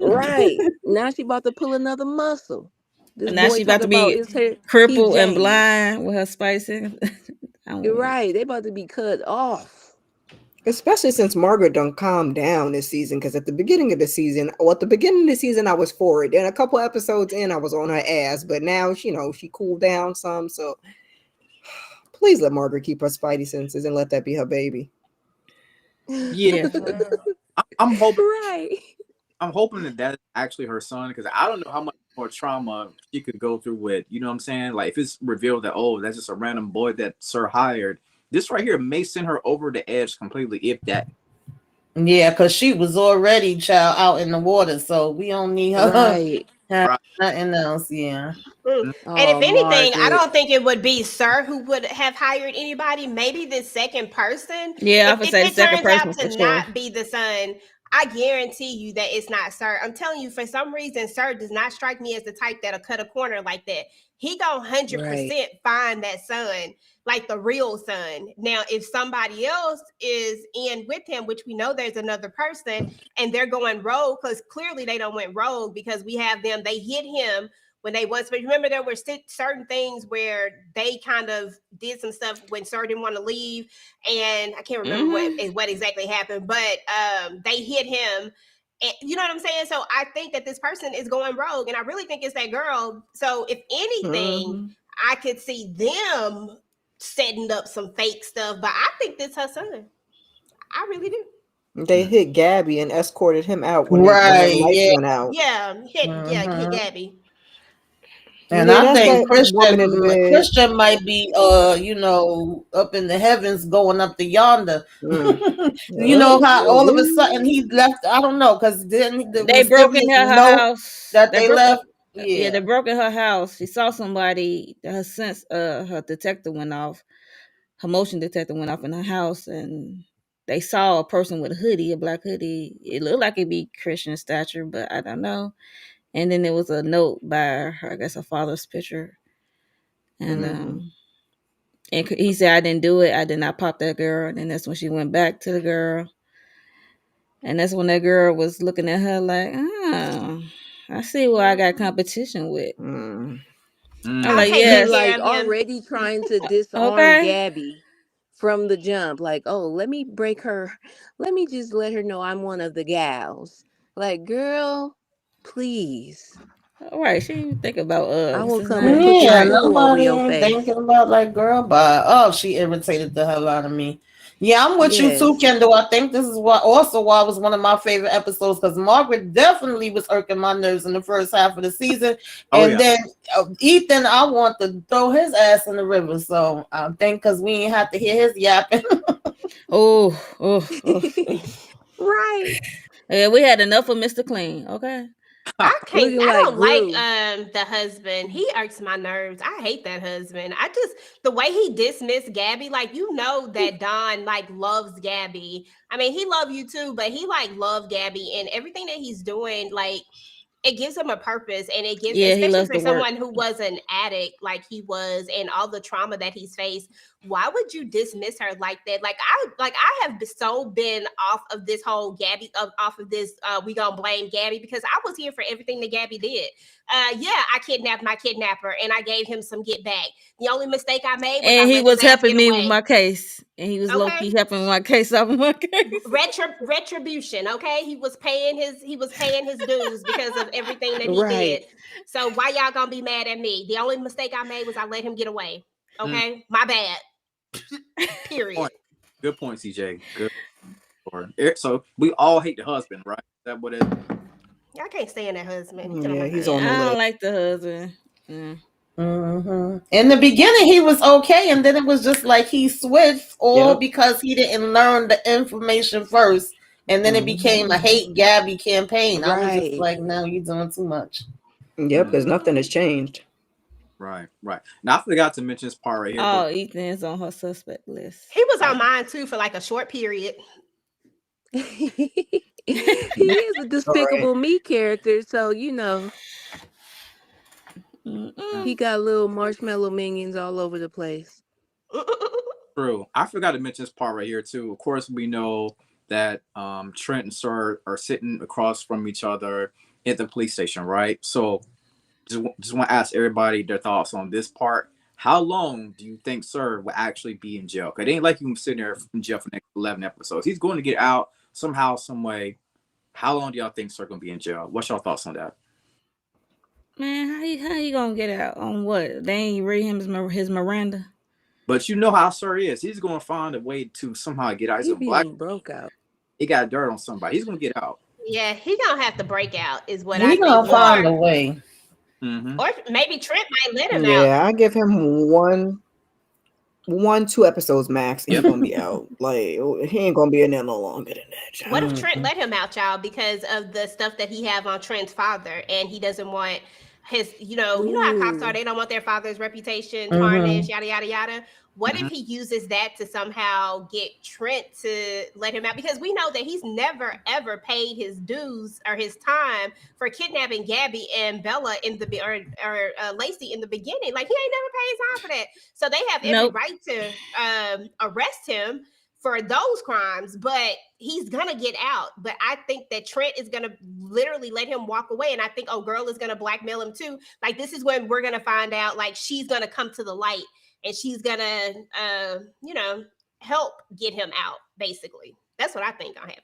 Ooh. Right. Now she about to pull another muscle. This And now boy she about talk to about be it's her he crippled and Jamie. blind with her spicy. I You're want. right. They about to be cut off. Especially since Margaret done calmed down this season. Because at the beginning of the season, at the beginning of the season, I was for it. Then a couple episodes in, I was on her ass. But now, she cooled down some. So please let Margaret keep her spidey senses and let that be her baby. yeah. Yeah. I'm hoping. Right. I'm hoping that that's actually her son because I don't know how much more trauma she could go through with. You know what I'm saying? Like if it's revealed that that's just a random boy that Sir hired, this right here may send her over the edge completely. If that. Yeah, because she was already child out in the water, so we don't need her Right. Right. Nothing else. Yeah. Mm. And if Oh, anything, I Margaret. don't think it would be Sir who would have hired anybody. Maybe this second person. Yeah, I If would if say the it second turns out person to for sure. not be the son, I guarantee you that it's not Sir. I'm telling you, for some reason, Sir does not strike me as the type that'll cut a corner like that. He gonna hundred Right. percent find that son, like the real son. Now, if somebody else is in with him, which we know there's another person, and they're going rogue, because clearly they don't went rogue because we have them. They hit him when they was, but remember there were certain things where they kind of did some stuff when Sir didn't want to leave, and I can't remember what exactly happened, but they hit him. And you know what I'm saying? So I think that this person is going rogue, and I really think it's that girl. So if anything, Mm-hmm. I could see them setting up some fake stuff, but I think this her son. I really do. They hit Gabby and escorted him out when the Right. lights Yeah. went out. Hit Hmm. Gabby. And Yeah, I that's think that woman in the bed. Christian might be up in the heavens going up to yonder. Mm. You Yep. know how all of a sudden Ooh. he left. I don't know because then the They broke mysterious into her note house. that They they broke. left. Yeah, Yeah. they broke in her house. She saw somebody. Her detector went off. Her motion detector went off in her house, and they saw a person with a hoodie, a black hoodie. It looked like it'd be Christian stature, but I don't know. And then there was a note by her, I guess, her father's picture, and Mm-hmm. he said, "I didn't do it. I did not pop that girl." And then that's when she went back to the girl, and that's when that girl was looking at her like, "Oh, I see what I got competition with." Mm. I'm I like, Mm. hate that And "Yes, like damn him. already trying to disarm okay." Gabby from the jump. Like, oh, let me break her. Let me just let her know I'm one of the gals. Like, girl, please. All right, she didn't think about I us. will It's come and not put some Yeah, right. poo over nobody your ain't thinking face. about like girl, but oh, she irritated the hell out of me. Yeah, I'm with you too, Yes. Kendall. I think this is why it was one of my favorite episodes because Margaret definitely was irking my nerves in the first half of the season, Oh and yeah. then Ethan, I want to throw his ass in the river. So I think because we ain't have to hear his yapping. Oh, oh, oh, oh. Right. Yeah, we had enough of Mr. Clean. Okay. I can't. Looking I like don't like Gru. the husband. He irks my nerves. I hate that husband. I just the way he dismissed Gabby. Like you know that Don like loves Gabby. I mean he love you too, but he like love Gabby and everything that he's doing. Like it gives him a purpose and it gives Yeah, he especially loves for to work. someone who was an addict like he was and all the trauma that he's faced. Why would you dismiss her like that? I have so been off of this whole Gabby off of this we gonna blame Gabby because I was here for everything that Gabby did. Yeah, I kidnapped my kidnapper and I gave him some get back. The only mistake I made was I And he let his was ass helping get me with away. my case. And he was low Okay, key helping my case off of my case. retribution. Okay, he was paying his dues because of everything that he Right. did. So why y'all gonna be mad at me? The only mistake I made was I let him get away. Mm. Okay, my bad. Period. Point. Good point, CJ. Good. So we all hate the husband, right? Is that what it? I can't stand that husband. He get on Yeah, my he's on Yeah, the nerves. I don't list. like the husband. Mm. In the beginning, he was okay, and then it was just like he switched, all Yep. because he didn't learn the information first, and then it Mm-hmm. became a hate Gabby campaign. I was just Right. like, no, you're doing too much. Yep, Mm. because nothing has changed. Right, right. Now I forgot to mention this part right here, but Oh, Ethan is on her suspect list. He was yeah, on mine too for like a short period. He is a All right. despicable me character, so yeah, he Mm-mm. got little marshmallow minions all over the place. true. I forgot to mention this part right here too. Of course, we know that Trent and Sir are sitting across from each other at the police station, right? So just want to ask everybody their thoughts on this part. How long do you think Sir will actually be in jail? Because it ain't like you can sit there in jail for the next 11 episodes. He's going to get out somehow, some way. How long do y'all think Sir going to be in jail? What's your thoughts on that? Man, how you gonna get out on what? They ain't read him his Miranda. But you know how Sir is. He's going to find a way to somehow get out. He's He a black. being broke out. He got dirt on somebody. He's going to get out. Yeah, he gonna have to break out, is what I He think. gonna find Or a way. Mm-hmm. or maybe Trent might let him out. Yeah, I give him one. 1, 2 episodes max, and he Yep. gonna be out. Like he ain't gonna be in there no longer than that, What if child. Trent let him out, y'all, because of the stuff that he have on Trent's father, and he doesn't want his, you know how cops are. Ooh. They don't want their father's reputation tarnished, Mhm. yada yada yada. What if Mhm. he uses that to somehow get Trent to let him out? Because we know that he's never ever paid his dues or his time for kidnapping Gabby and Bella in the or Lacey in the beginning. Like he ain't never paid time for that. So they have every Nope. right to arrest him for those crimes, but he's gonna get out. But I think that Trent is gonna literally let him walk away, and I think oh girl is gonna blackmail him too. Like this is when we're gonna find out. Like she's gonna come to the light, and she's gonna, help get him out. Basically, that's what I think gonna happen.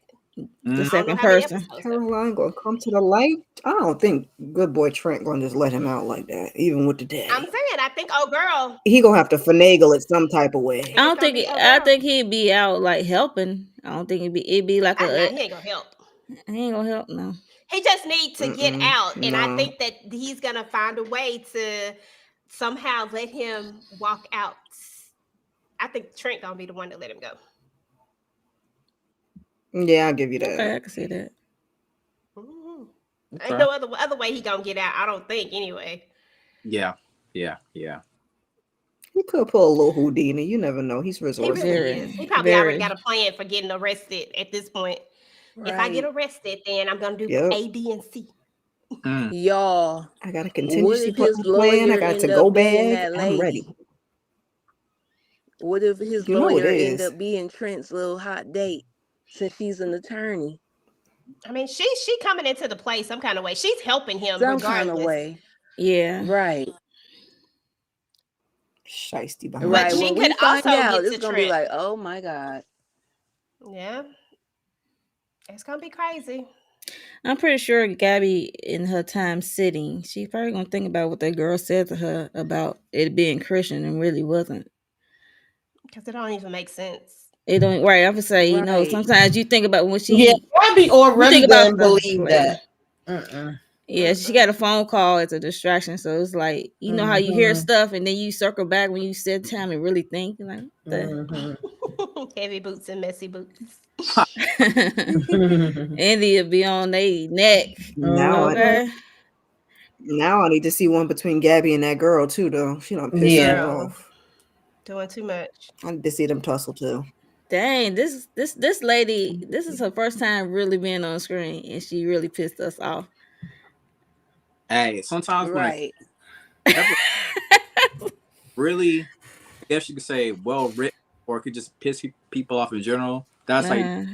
The Mm. I don't know second how many person. episodes though. Caroline gonna come to the light. I don't think good boy Trent gonna just let him out like that, even with the I'm daddy. saying I think oh girl. He gonna have to finagle it some type of I I way. think it's don't gonna think be oh I girl. think he'd be out like helping. I don't think it'd be like Ah, nah, a he ain't gonna help. he ain't gonna help no. He just needs to get Mm-mm, out, and I no. think that he's gonna find a way to somehow let him walk out. I think Trent gonna be the one to let him go. Yeah, I'll give you Okay, that. I can see that. Mhm. Ain't Okay. no other way he gonna get out. I don't think anyway. Yeah. Yeah. Yeah. He could pull a little Houdini. You never know. He's He really resourceful. is. He Very, probably already got very. a plan for getting arrested at this point. If I get Right. arrested, then I'm gonna do Yep. A, B, and C. Mm. Y'all, I got a what contingency if his plan. I lawyer got a end to-go up being bag. that I'm ready. lady? What if his You know it lawyer end is. up being Trent's little hot date since she's an attorney? I mean, she coming into the play some kind of way. She's helping him Some kind of regardless. way. Yeah. Right. Shiesty But Right. behind. she When could we find also out, get to it's gonna be Trent. like, oh my God. Yeah, it's gonna be crazy. I'm pretty sure Gabby in her time sitting, she probably gonna think about what that girl said to her about it being Christian and really wasn't. Because it don't even make sense. It don't right. I'm gonna say, Right. sometimes you think about when Yeah, she Gabby you think already about didn't stuff. believe Well, that. Mm-mm. yeah, she Mm-mm. got a phone call as a distraction. So it's like, how you hear Mm-hmm. stuff and then you circle back when you sit time and really think. You're like, what Mm-hmm. Heavy boots and messy boots. the India be on their neck. Now I Mm-hmm. Okay. now I need to see one between Gabby and that girl too, though. She done pissed me Yeah. Girl, off. doing too much. I need to see them tussle too. Dang, this lady, this is her first time really being on screen and she really pissed us off. Hey, sometimes when a Right. episode really, I guess you could say well written, or it could just piss people off in general. That's how you. Uh,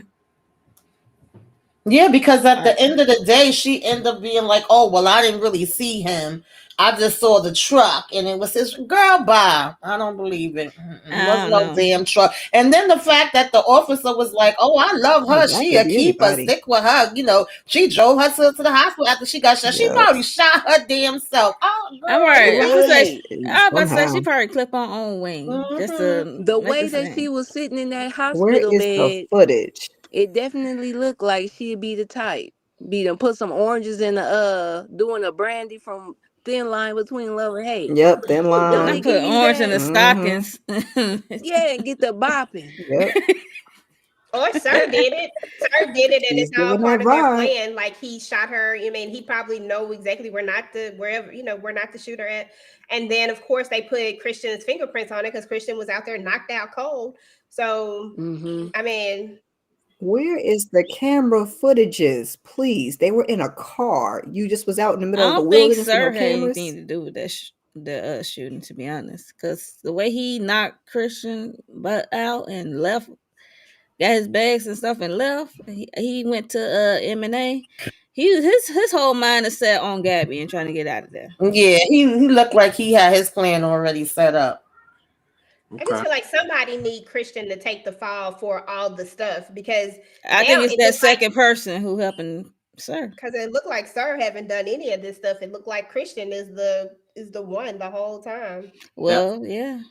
Yeah, because at I, the end of the day, she ended up being like, "Oh, well, I didn't really see him. I just saw the truck, and it was his girl." Bye. I don't believe it. Mm-mm. It I wasn't don't no know. damn truck. And then the fact that the officer was like, "Oh, I love Oh, her. that She could a be keeper. anybody. Stick with her." She drove her to the hospital after she got shot. She Yep. probably shot her damn self. Oh, I'm girl, right. I'm gonna say, Right. I was about to say Somehow. she probably clip on own wing just mm-hmm. to The make way a that she scene. was sitting in that Where hospital is the bed, footage? it definitely looked like she'd be the type. Be done put some oranges in the doing a brandy from Thin Line Between Love and Hate. Yep, thin Don't I they line. give put you orange in that? the Mm-hmm. stockings. Yeah, and get the bopping. Yep. Or Sir did it. Sir did it, and it's She's all giving that part of their vibe. plan. Like he shot her. I mean, he probably know exactly where not to shoot her at. And then, of course, they put Christian's fingerprints on it because Christian was out there knocked out cold. So, Mm-hmm. I mean, Where is the camera footages? Please. They were in a car. You just was out in the I middle of the don't think wilderness with no Sir had anything cameras. to do with the shooting, to be honest, because the way he knocked Christian butt out and left, got his bags and stuff and left. He went to M&A. His whole mind is set on Gabby and trying to get out of there. Yeah, he looked like he had his plan already set up. I just Okay. feel like somebody need Christian to take the fall for all the stuff because I think now it's it that looked like second person who helping Sir. because it looked like Sir haven't done any of this stuff. It looked like Christian is the one the whole time. Yep. Well, yeah.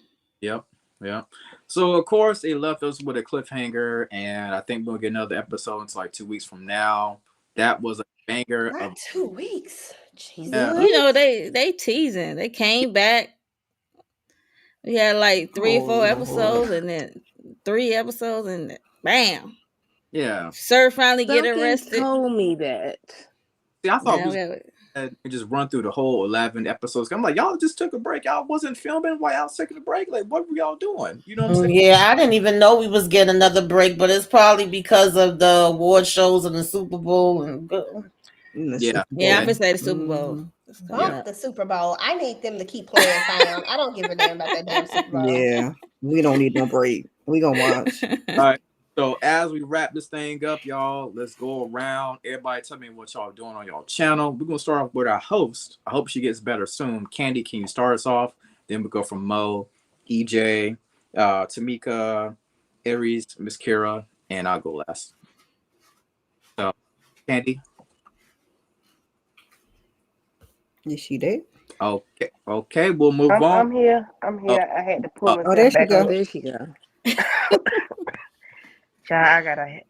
Yep. Yep. So of course they left us with a cliffhanger, and I think we'll get another episode until like 2 weeks from now. That was a banger Not of 2 weeks. Jesus. yeah. You know What? they teasing. They came back. We had like three or Oh four Lord. episodes, and then 3 episodes, and bam, Yeah. Sir finally get Something arrested. told me that. See, I thought we Now was we got and just run through the whole 11 episodes. I'm like, y'all just took a break. Y'all wasn't filming while y'all taking a break. Like, what were y'all doing? You know what I'm saying? Yeah, I didn't even know we was getting another break, but it's probably because of the award shows and the Super Bowl and In the Yeah. Super yeah. I'm Bowl. gonna say the Super Bowl Mhm. is coming Yeah. Bump up. the Super Bowl. I need them to keep playing Found. I don't give a damn about that damn Super Bowl. Yeah. We don't need no break. We gonna watch. All right. So as we wrap this thing up, y'all, let's go around. Everybody tell me what y'all doing on y'all channel. We're gonna start off with our host. I hope she gets better soon. Candy, can you start us off? Then we go from Mo, EJ, Tamika, Aries, Miss Kira, and I'll go last. So Candy. Is she there? Okay. Okay, we'll move I'm on. I'm here. I'm Oh, here. I had to pull oh, Oh, myself there she back Oh, go. up. there she go. Child, I gotta.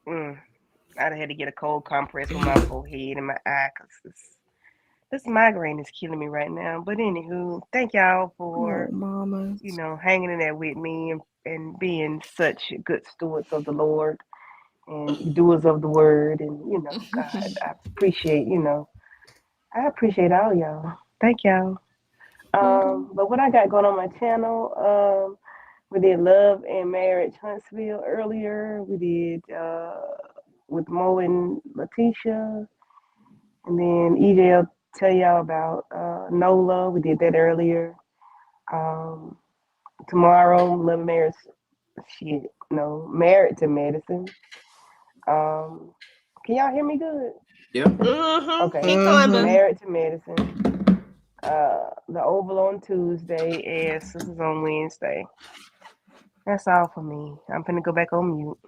I had to get a cold compress for my forehead and my eye, cause this migraine is killing me right now. But anywho, thank y'all Oh, for mamas. hanging in there with me and being such good stewards of the Lord and doers of the word. And God, I appreciate all y'all. Thank y'all. Mhm. But what I got going on my channel, we did Love and Marriage Huntsville earlier. We did with Mo and Letitia, and then EJ will tell y'all about NOLA. We did that earlier. Um, Tomorrow, Love and Marriage, shit, no, Married to Medicine. Um, can y'all hear me good? yep. Mm-hmm. Okay, Keep going, boo. Mm-hmm. Married to Medicine. The Oval on Tuesday and Sisters on Wednesday. That's all for me. I'm finna go back on mute.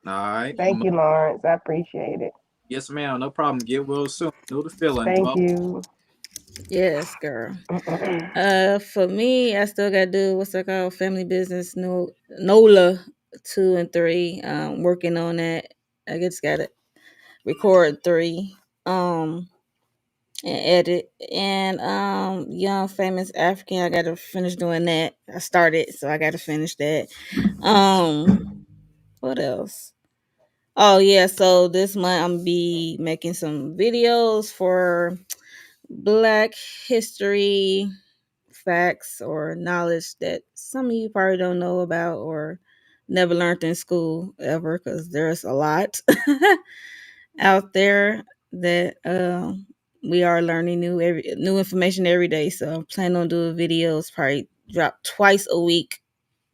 All right. Thank you, Lawrence. I appreciate it. Yes, ma'am. No problem. Get well soon. Know the feeling. Thank Mo. you. Yes, girl. For me, I still gotta do what's that called? Family business. No, NOLA 2 and 3. Working on that. I just gotta record 3. And edit and young famous African. I gotta finish doing that. I started, so I gotta finish that. What else? Oh yeah, so this month I'm be making some videos for Black history facts or knowledge that some of you probably don't know about or never learned in school ever, because there's a lot out there that we are learning new information every day. So I'm planning on doing videos, probably drop twice a week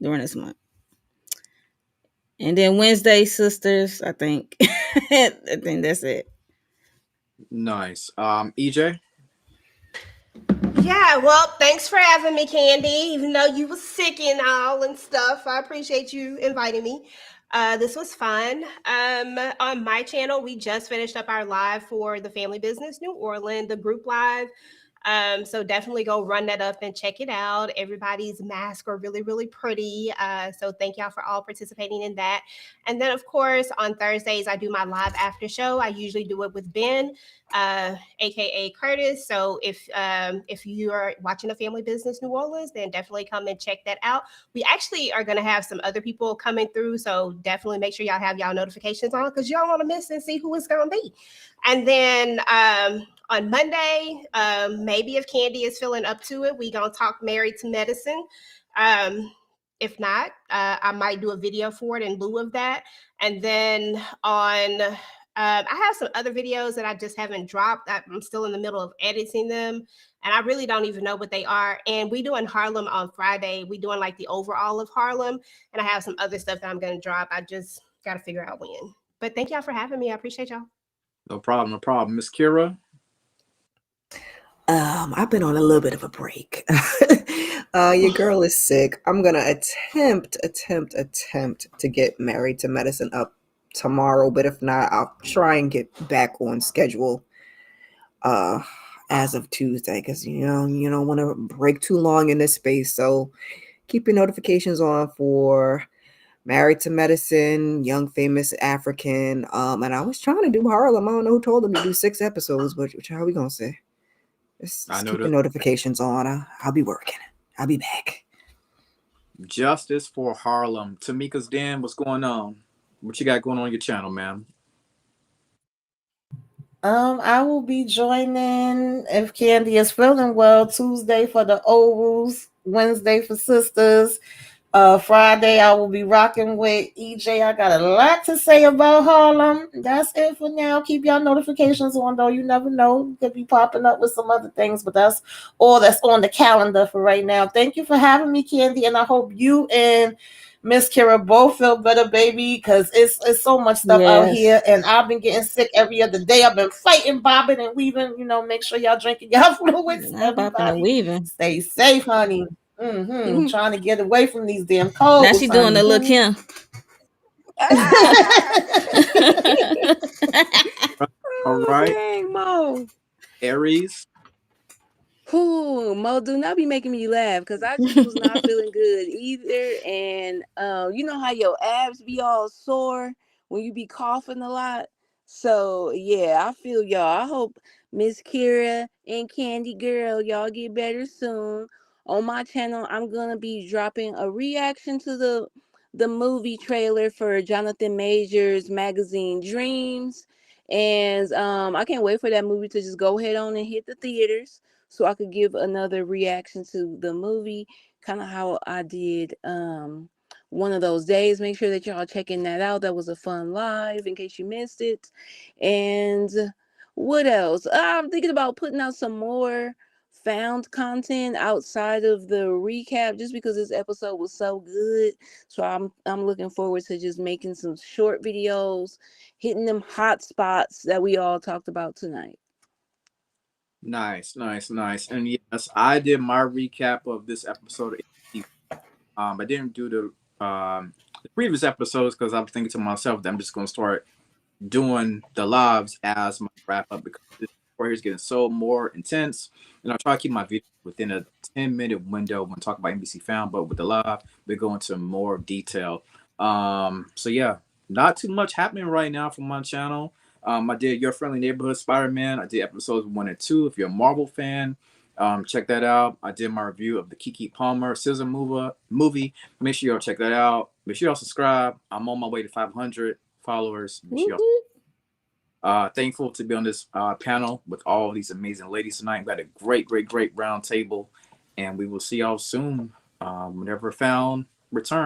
during this month. And then Wednesday, sisters, I think. I think that's it. Nice. EJ. Yeah, well, thanks for having me, Candy. Even though you was sick and all and stuff, I appreciate you inviting me. This was fun. On my channel, we just finished up our live for the Family Business New Orleans, the group live. So definitely go run that up and check it out. Everybody's masks are really, really pretty. So thank y'all for all participating in that. And then, of course, on Thursdays, I do my live after show. I usually do it with Ben, aka Curtis. So if you are watching a Family Business New Orleans, then definitely come and check that out. We actually are going to have some other people coming through. So definitely make sure y'all have y'all notifications on, because y'all want to miss and see who it's going to be. And then on Monday, maybe if Candy is feeling up to it, we gonna talk Married to Medicine. If not, I might do a video for it in lieu of that. And then I have some other videos that I just haven't dropped. I'm still in the middle of editing them, and I really don't even know what they are. And we doing Harlem on Friday. We doing like the overall of Harlem, and I have some other stuff that I'm gonna drop. I just got to figure out when. But thank y'all for having me. I appreciate y'all. No problem. No problem. Miss Kira. I've been on a little bit of a break. Your girl is sick. I'm gonna attempt to get Married to Medicine up tomorrow, but if not, I'll try and get back on schedule uh as of Tuesday, because you don't want to break too long in this space. So keep your notifications on for Married to Medicine, Young Famous African. And I was trying to do Harlem. I don't know who told them to do 6 episodes, but how are we gonna say? I Just know keep this. your notifications on. I'll be working. I'll be back. Justice for Harlem. Tamika's Den, what's going on? What you got going on your channel, man? I will be joining if Candy is feeling well Tuesday for the ovals, Wednesday for sisters. Friday I will be rocking with EJ. I got a lot to say about Harlem. That's it for now. Keep y'all notifications on though. You never know. Could be popping up with some other things, but that's all that's on the calendar for right now. Thank you for having me, Candy, and I hope you and Miss Kira both feel better, baby, because it's so much stuff out Yes. here, and I've been getting sick every other day. I've been fighting, bobbing, and weaving. Make sure y'all drinking y'all fluids. Not bopping and Everybody, weaving. stay safe, honey. Trying to get away from these damn Now she colds, doing the honey. look Kim. Ah! All Oh, right. dang, Mo. Aries. Whew, Mo, do not be making me laugh because I just was not feeling good either. And you know how your abs be all sore when you be coughing a lot. So yeah, I feel y'all. I hope Miss Kira and Candy Girl y'all get better soon. On my channel, I'm gonna be dropping a reaction to the movie trailer for Jonathan Majors magazine Dreams. And I can't wait for that movie to just go head on and hit the theaters so I could give another reaction to the movie, kind of how I did one of those days. Make sure that y'all checking that out. That was a fun live in case you missed it. And what else? I'm thinking about putting out some more found content outside of the recap just because this episode was so good. So I'm looking forward to just making some short videos, hitting them hot spots that we all talked about tonight. Nice, nice, nice. And yes, I did my recap of this episode. I didn't do the previous episodes because I'm thinking to myself that I'm just gonna start doing the lives as my wrap up because this right here is getting so more intense. And I'll try to keep my video within a 10-minute window when talking about NBC Found, but with the live, we go into more detail. So yeah, not too much happening right now from my channel. I did Your Friendly Neighborhood Spider-Man. I did episodes 1 and 2. If you're a Marvel fan, check that out. I did my review of the Kiki Palmer Scissor movie. Make sure y'all check that out. Make sure y'all subscribe. I'm on my way to 500 followers. Make sure y'all thankful to be on this panel with all of these amazing ladies tonight. We had a great, great, great round table, and we will see y'all soon. Whenever found return.